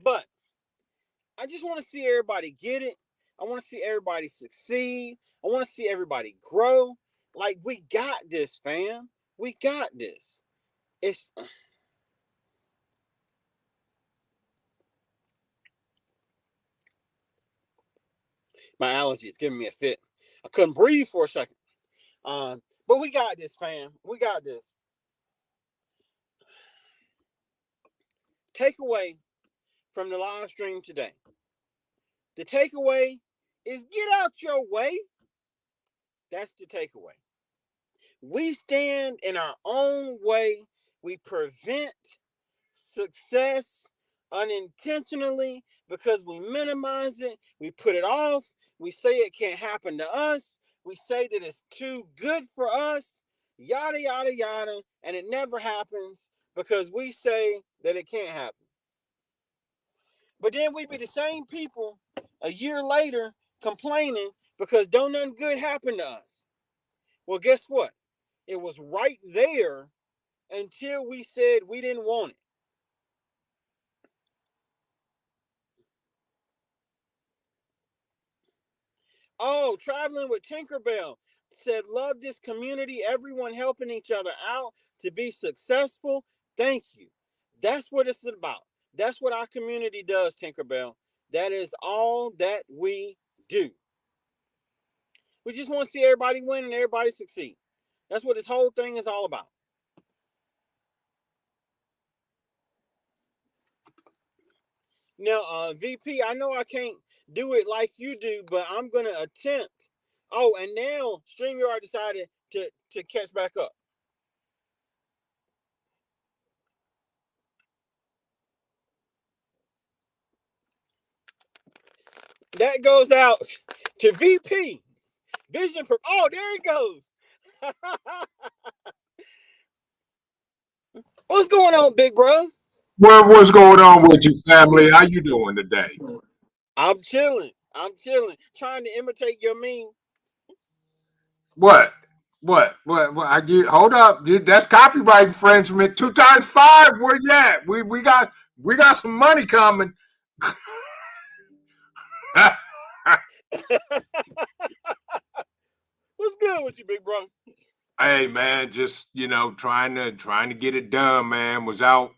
But I just want to see everybody get it. I want to see everybody succeed. I want to see everybody grow. Like, we got this, fam. We got this. It's my allergy is giving me a fit. I couldn't breathe for a second. But we got this, fam. We got this. Takeaway from the live stream today. The takeaway is get out your way. That's the takeaway. We stand in our own way. We prevent success unintentionally because we minimize it. We put it off. We say it can't happen to us. We say that it's too good for us. Yada, yada, yada. And it never happens because we say that it can't happen. But then we be the same people a year later complaining because don't nothing good happen to us. Well, guess what? It was right there until we said we didn't want it. Oh, traveling with Tinkerbell said, love this community, everyone helping each other out to be successful. Thank you. That's what it's about. That's what our community does, Tinkerbell. That is all that we do. We just want to see everybody win and everybody succeed. That's what this whole thing is all about. Now, VP, I know I can't do it like you do, but I'm going to attempt. Oh, and now StreamYard decided to catch back up. That goes out to VP. Vision. Oh, there he goes. What's going on, big bro? What's going on with you, family? How you doing today? I'm chilling. Trying to imitate your meme. What? I get. Hold up, dude. That's copyright infringement. 2 times 5. Where you at? We got some money coming. What's good with you, big bro? Hey man, just trying to get it done, man. Was out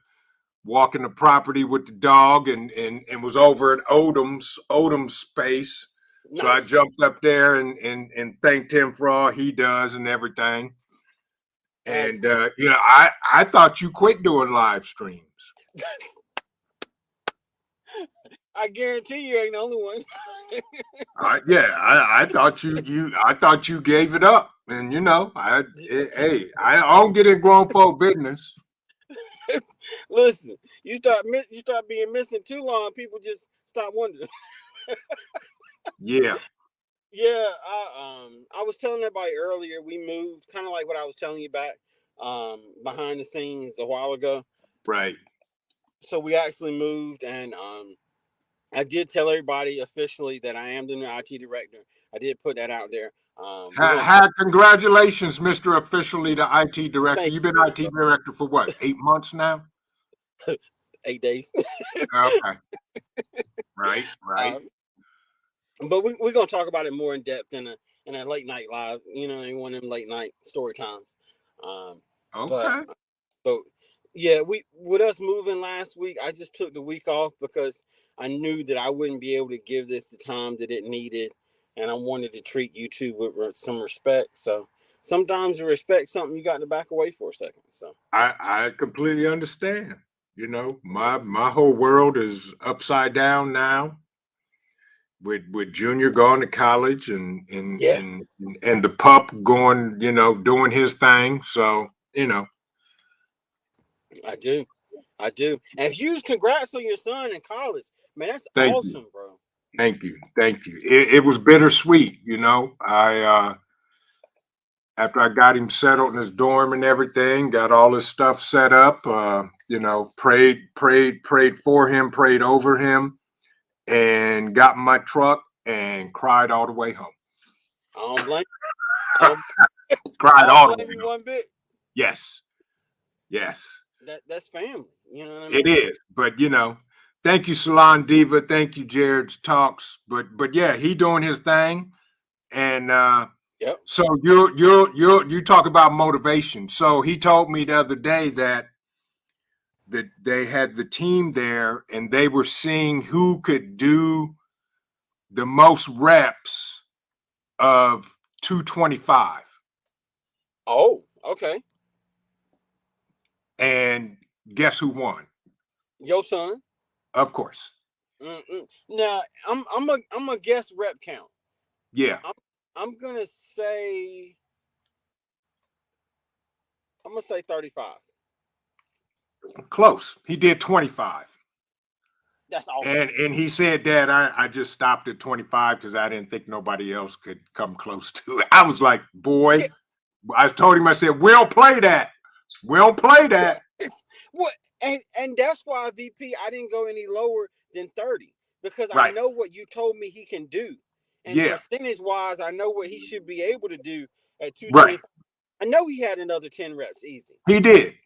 walking the property with the dog and was over at Odom's space. Nice. So I jumped up there and thanked him for all he does and everything. And I thought you quit doing live streams. I guarantee you ain't the only one. I thought you gave it up, and I don't get in grown folk business. Listen, you start being missing too long, people just stop wondering. Yeah. Yeah, I was telling everybody earlier, we moved, kind of like what I was telling you back behind the scenes a while ago. Right. So we actually moved, and I did tell everybody officially that I am the new IT director. I did put that out there. Congratulations, Mr. Officially the IT director. You've been IT director for what, 8 months now? 8 days. Okay. Right. But we're going to talk about it more in depth in a late night live, in one of them late night story times. Okay. But yeah, with us moving last week, I just took the week off because I knew that I wouldn't be able to give this the time that it needed. And I wanted to treat you two with some respect. So sometimes to respect something, you got to back away for a second. So I completely understand. My whole world is upside down now. With Junior going to college and the pup going, doing his thing. So, I do. And huge congrats on your son in college. Man, that's awesome, bro. Thank you. It was bittersweet, after I got him settled in his dorm and everything, got all his stuff set up, prayed for him, prayed over him, and got in my truck and cried all the way home. I don't blame you. Cried all the way home. One bit. Yes. That's family. You know what I mean? It is. But thank you, Salon Diva. Thank you, Jared's Talks. But yeah, he doing his thing. And yep. So you talk about motivation. So he told me the other day that they had the team there and they were seeing who could do the most reps of 225. Oh, okay. And guess who won? Your son. Of course. Now I'm a guess rep count. Yeah. I'm gonna say 35. Close. He did 25. That's awesome. And he said, Dad, I just stopped at 25 because I didn't think nobody else could come close to it. I was like, boy, yeah. I told him, I said, we don't play that. What? And that's why, VP, I didn't go any lower than 30 because I Right. know what you told me he can do. And Yeah. percentage wise, I know what he should be able to do at Right. 225. I know he had another 10 reps easy. He did.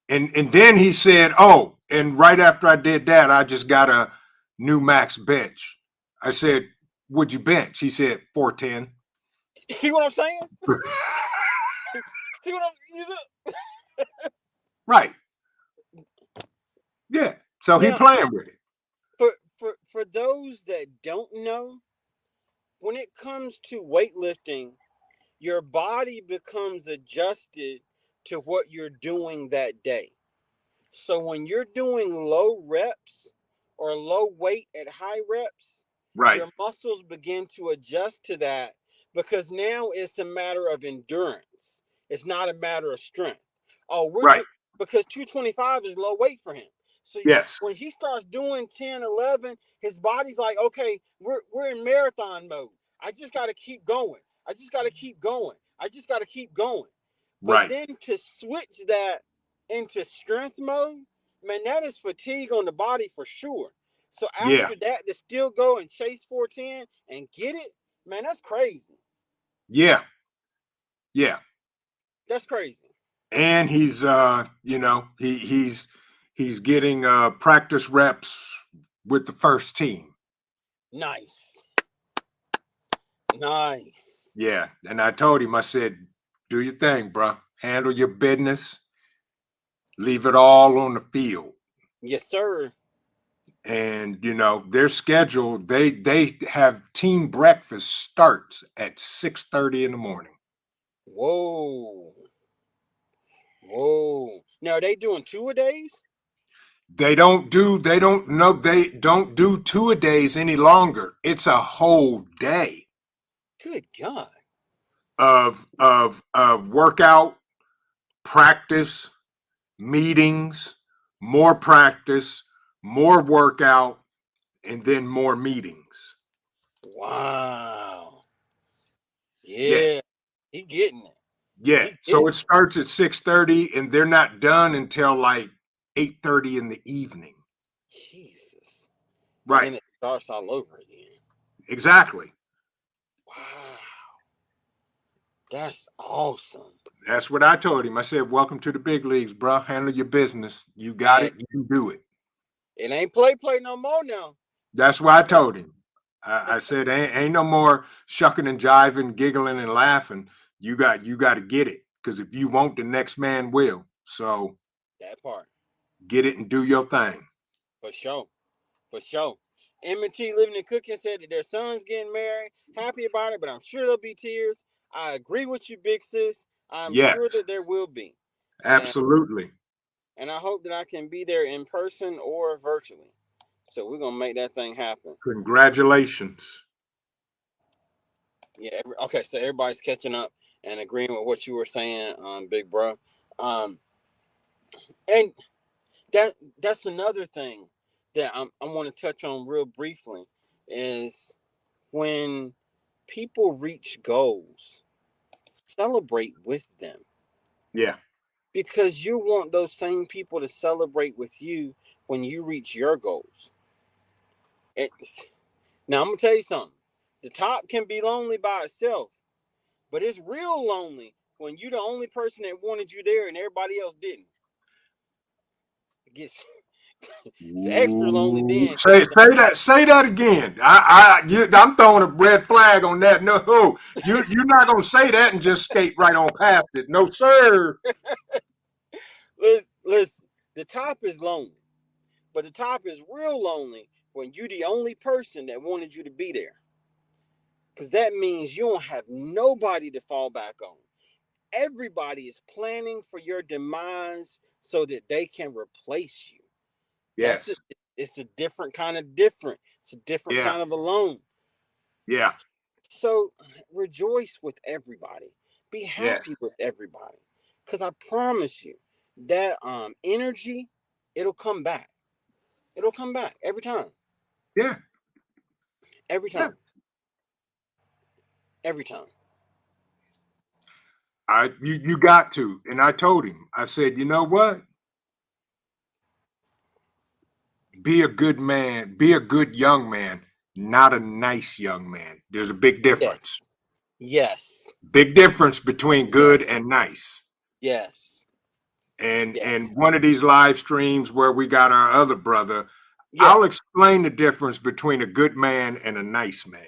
And then he said, "Oh, and right after I did that, I just got a new max bench." I said, "Would you bench?" He said, 410. See what I'm saying? See what I'm using? Right. Yeah. So he Now, playing with it. for those that don't know, when it comes to weightlifting, your body becomes adjusted to what you're doing that day. So when you're doing low reps or low weight at high reps, Right. your muscles begin to adjust to that because now it's a matter of endurance. It's not a matter of strength. Oh, Right. because 225 is low weight for him. So Yes. when he starts doing 10, 11, his body's like, okay, we're in marathon mode. I just got to keep going. I just got to keep going. I just got to keep going. But Right. then to switch that into strength mode, man, that is fatigue on the body for sure. So Yeah. after that, to still go and chase 410 and get it, man, that's crazy. Yeah. Yeah. That's crazy. And he's he's getting practice reps with the first team. Nice. Nice. Yeah. And I told him, I said, do your thing, bro. Handle your business. Leave it all on the field. Yes, sir. And their schedule, they have team breakfast starts at 6:30 in the morning. Whoa. Whoa. Now, are they doing 2-a-days? They don't do two-a-days any longer. It's a whole day Good God. of workout, practice, meetings, more practice, more workout, and then more meetings. Wow. Yeah. Yeah. He getting it. Yeah. He So getting it starts at 6:30 and they're not done until like 8:30 in the evening. it. Jesus. And Right. then it starts all over again. Exactly. Wow. That's awesome. That's what I told him. I said, welcome to the big leagues, bro. Handle your business. You got Man, it. You can do it. it ain't play no more now. That's what I told him. I said, ain't no more shucking and jiving, giggling and laughing. You got to get it. Because if you won't, the next man will. So That part. get it and do your thing. For sure. For sure. M&T Living and Cooking said that their son's getting married. Happy about it, but I'm sure there'll be tears. I agree with you, big sis. I'm Yes, sure that there will be. And absolutely. and I hope that I can be there in person or virtually. So we're gonna make that thing happen. Congratulations. Yeah. Okay. So everybody's catching up and agreeing with what you were saying, big bro. Um, and that's another thing that I want to touch on real briefly is when people reach goals, celebrate with them Yeah. because you want those same people to celebrate with you when you reach your goals. It, now I'm gonna tell you something. The top can be lonely by itself, but it's real lonely when you're the only person that wanted you there and everybody else didn't. It gets it's extra lonely Ooh, then because say that again. I'm throwing a red flag on that. No, you're not gonna say that and just skate right on past it. No, sir. listen, the top is lonely, but the top is real lonely when you're the only person that wanted you to be there. Because that means you don't have nobody to fall back on. Everybody is planning for your demise so that they can replace you. That's it. Yes. It's a different kind of different. It's a different Yeah. kind of alone. Yeah. So rejoice with everybody. Be Yes. happy with everybody. Because I promise you that energy, it'll come back. It'll come back every time. Yeah. Every Yeah. time. Every time. You got to. And I told him, I said, you know what? be a good man, be a good young man, not a nice young man. There's a big difference. Yes. Yes. Big difference between good Yes. and nice. Yes. And Yes. one of these live streams where we got our other brother, Yeah. I'll explain the difference between a good man and a nice man.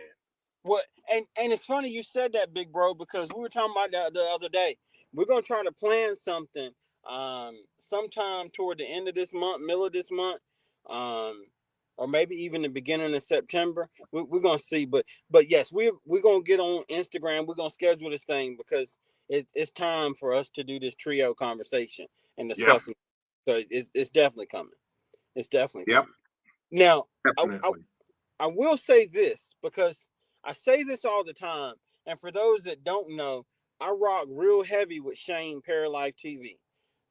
What and it's funny you said that, big bro, because we were talking about that the other day. We're gonna try to plan something sometime toward the end of this month, middle of this month, um, or maybe even the beginning of September. We're gonna see, but yes, we're gonna get on Instagram. We're gonna schedule this thing because it's time for us to do this trio conversation and Yep. discussing. So it's definitely coming. It's definitely Yep. coming. Now, Definitely. I will say this because I say this all the time, and for those that don't know, I rock real heavy with Shane Paralyzed TV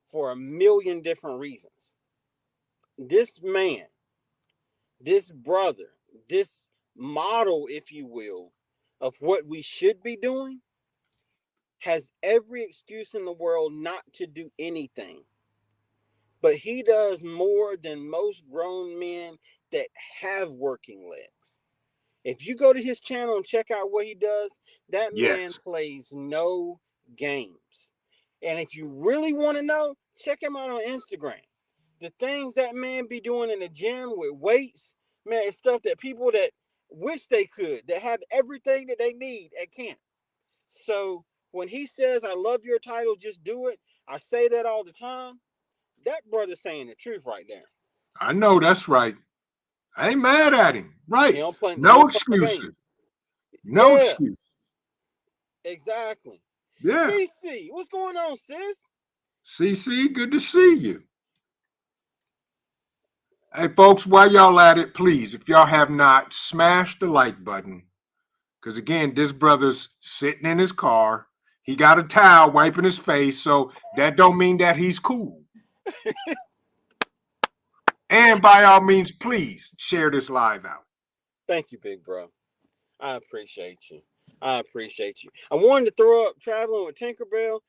for a million different reasons. This man, this brother, this model, if you will, of what we should be doing, has every excuse in the world not to do anything. But he does more than most grown men that have working legs. If you go to his channel and check out what he does, that man Yes. plays no games. And if you really want to know, check him out on Instagram. The things that man be doing in the gym with weights, man, it's stuff that people that wish they could, that have everything that they need and can't. So when he says, I love your title, just do it, I say that all the time. That brother's saying the truth right there. I know that's right. I ain't mad at him. He Right. don't play, he No don't play no games. excuses. No Yeah, excuse. exactly. Yeah. CC, what's going on, sis? CC, good to see you. Hey, folks, while y'all at it, please, if y'all have not, smash the like button. Because again, this brother's sitting in his car. He got a towel wiping his face, so that don't mean that he's cool. And by all means, please share this live out. Thank you, big bro. I appreciate you. I appreciate you. I wanted to throw up traveling with Tinkerbell.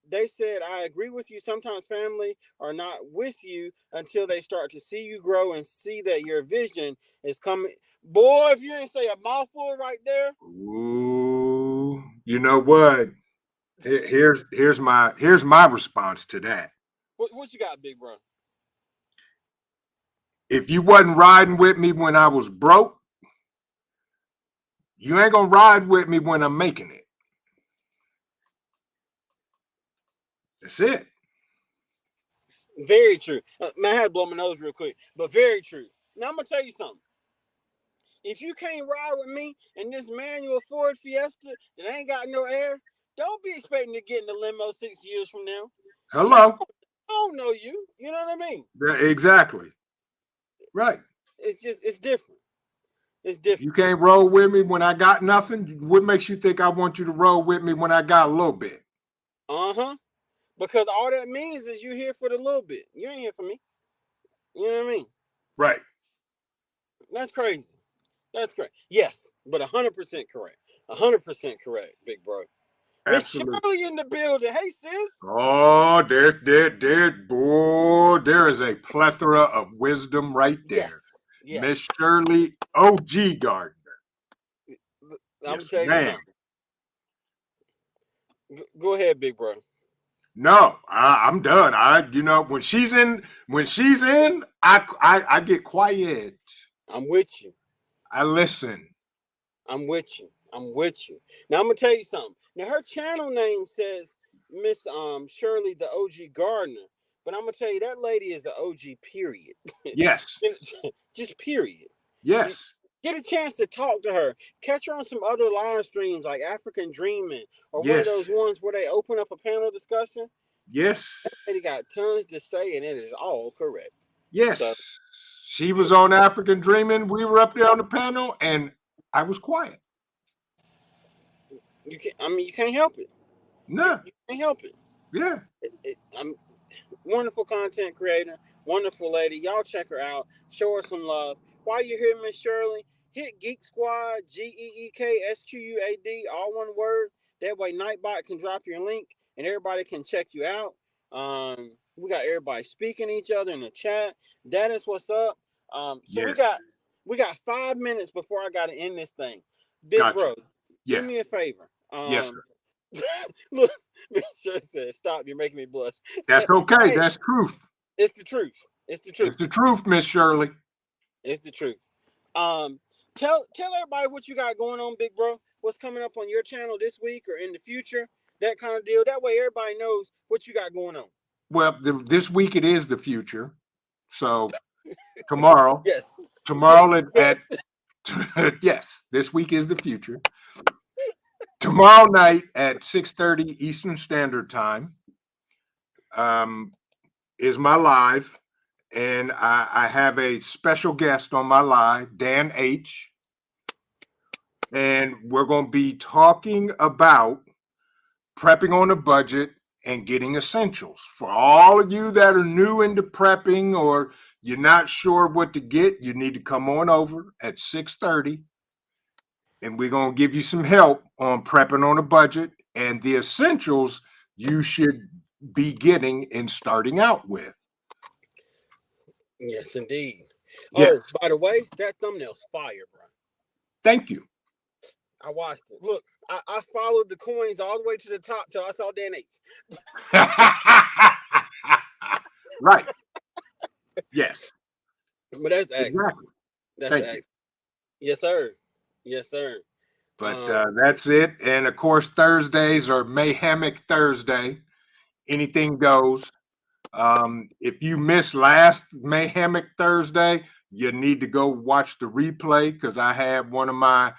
They said, I agree with you. Sometimes family are not with you until they start to see you grow and see that your vision is coming. Boy, if you ain't say a mouthful right there. Ooh, you know what? Here's my response to that. What you got, big bro? If you wasn't riding with me when I was broke, you ain't gonna ride with me when I'm making it. That's it. Very true. Man, I had to blow my nose real quick, but very true. Now I'm gonna tell you something. If you can't ride with me in this manual Ford Fiesta that ain't got no air, don't be expecting to get in the limo 6 years from now. Man, Hello. I don't know you. You know what I mean? Exactly. Right. It's different. It's You different. can't roll with me when I got nothing. What makes you think I want you to roll with me when I got a little bit? Uh-huh. Because all that means is you're here for the little bit. You ain't here for me. You know what I mean? Right. That's crazy. That's correct. Yes, but 100% correct. 100% correct, big bro. Miss Absolutely. Shirley in the building. Hey, sis. Oh, there is a plethora of wisdom right there. Yes. Miss Yes. Shirley OG Gardner. I'm gonna Yes, tell you ma'am. something. Go ahead, big bro. No, I'm done. When she's in, I get quiet. I'm with you. I listen. I'm with you. I'm with you. Now I'm gonna tell you something. Now her channel name says Miss Shirley the OG Gardner, but I'm gonna tell you that lady is the OG. Period. Yes. Just period. You Yes. get a chance to talk to her. Catch her on some other live streams like African Dreaming or one of those Yes. ones where they open up a panel discussion. Yes. They got tons to say and it is all correct. So Yes. She was on African Dreaming. We were up there on the panel, and I was quiet. you can. I mean, you can't help it. Nah. You can't help it. Yeah. I'm wonderful content creator, wonderful lady. Y'all check her out. Show her some love. While you're here, Miss Shirley, hit Geek Squad, GeekSquad, all one word. That way Nightbot can drop your link and everybody can check you out. We got everybody speaking to each other in the chat. That is what's up. So Yes. we got 5 minutes before I got to end this thing. Big Gotcha. bro, do Yeah. me a favor. Yes, sir. Look, Sure said, stop. You're making me blush. That's okay. Hey, That's truth. it's the truth. It's the It's truth. the truth, Miss Shirley. It's the truth. Um, tell everybody what you got going on, big bro. What's coming up on your channel this week or in the future? That kind of deal. That way, everybody knows what you got going on. Well, this week it is the future. So tomorrow, Yes. tomorrow at Yes. yes, this week is the future. Tomorrow night at 6:30 Eastern Standard Time is my live, and I have a special guest on my live, Dan H. And we're going to be talking about prepping on a budget and getting essentials. For all of you that are new into prepping or you're not sure what to get, you need to come on over at 6:30 and we're going to give you some help on prepping on a budget and the essentials you should be getting and starting out with. Yes, indeed. Yes. Oh, by the way, that thumbnail's fire, bro. Thank you. I watched it. Look, I followed the coins all the way to the top till I saw Dan H. Right. Yes. But that's excellent. Exactly. That's Thank excellent. Yes, sir. Yes, sir. But that's it. And of course, Thursdays are Mayhemic Thursday. Anything goes. If you missed last Mayhemic Thursday, you need to go watch the replay because I have one of my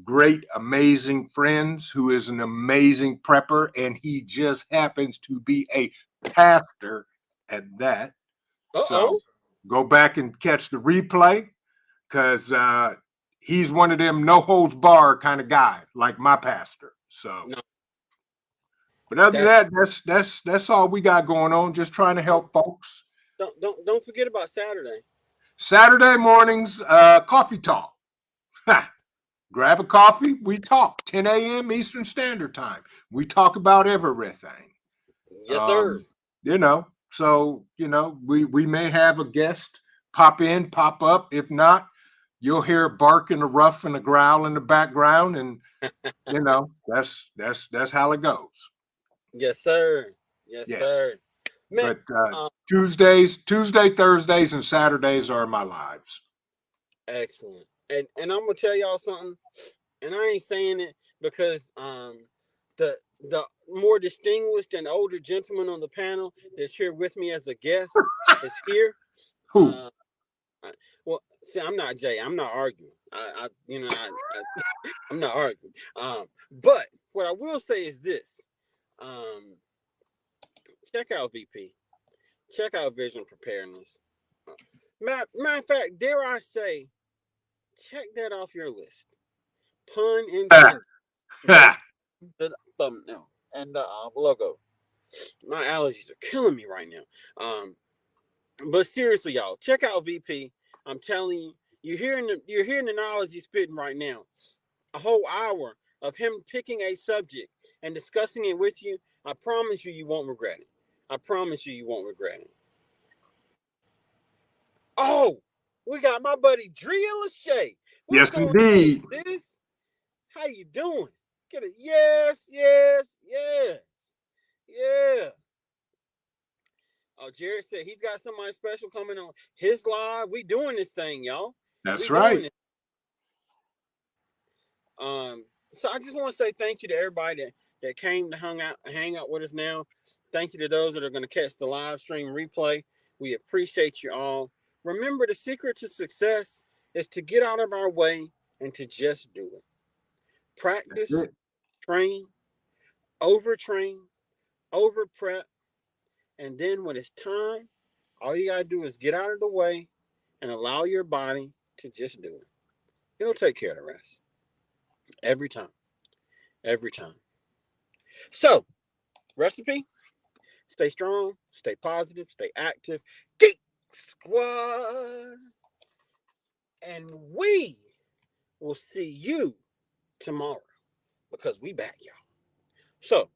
great, amazing friends who is an amazing prepper, and he just happens to be a pastor at that. So go back and catch the replay because he's one of them no holds bar kind of guy, like my pastor. So, no. But other than that, that's all we got going on. Just trying to help folks. Don't forget about Saturday. Saturday mornings, coffee talk. Grab a coffee, we talk. 10 a.m. Eastern Standard Time. We talk about everything. Yes, sir. So we may have a guest pop in, pop up. If not, you'll hear a bark and a rough and a growl in the background, and that's how it goes. Yes, sir. Yes, sir. Man, but Tuesday, Thursdays, and Saturdays are my lives. Excellent. And I'm gonna tell y'all something, and I ain't saying it because the more distinguished and older gentleman on the panel that's here with me as a guest is here. Who? Well, see, I'm not Jay. I'm not arguing. I'm not arguing. But what I will say is this. Check out VP. Check out Vision Preparedness. Matter of fact, dare I say, check that off your list. Pun intended. The thumbnail and the logo. My allergies are killing me right now. But seriously, y'all, check out VP. I'm telling you, you're hearing the knowledge he's spitting right now. A whole hour of him picking a subject and discussing it with you. I promise you, you won't regret it. I promise you, you won't regret it. Oh, we got my buddy Drea Lachey. Yes, indeed. Sis? How you doing? Get it? Yes. Yeah. Oh, Jared said he's got somebody special coming on his live. We doing this thing, y'all. That's right. So I just want to say thank you to everybody that came to hang out with us now. Thank you to those that are going to catch the live stream replay. We appreciate you all. Remember, the secret to success is to get out of our way and to just do it. Practice, train, overtrain, over prep, and then when it's time, all you got to do is get out of the way and allow your body to just do it. It'll take care of the rest. Every time. Every time. So, recipe, stay strong, stay positive, stay active. Geek Squad. And we will see you tomorrow because we back, y'all. So,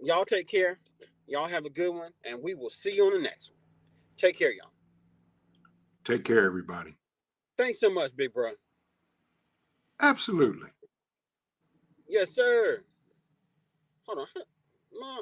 y'all take care. Y'all have a good one, and we will see you on the next one. Take care, y'all. Take care, everybody. Thanks so much, big bro. Absolutely. Yes, sir. Hold on. Mom.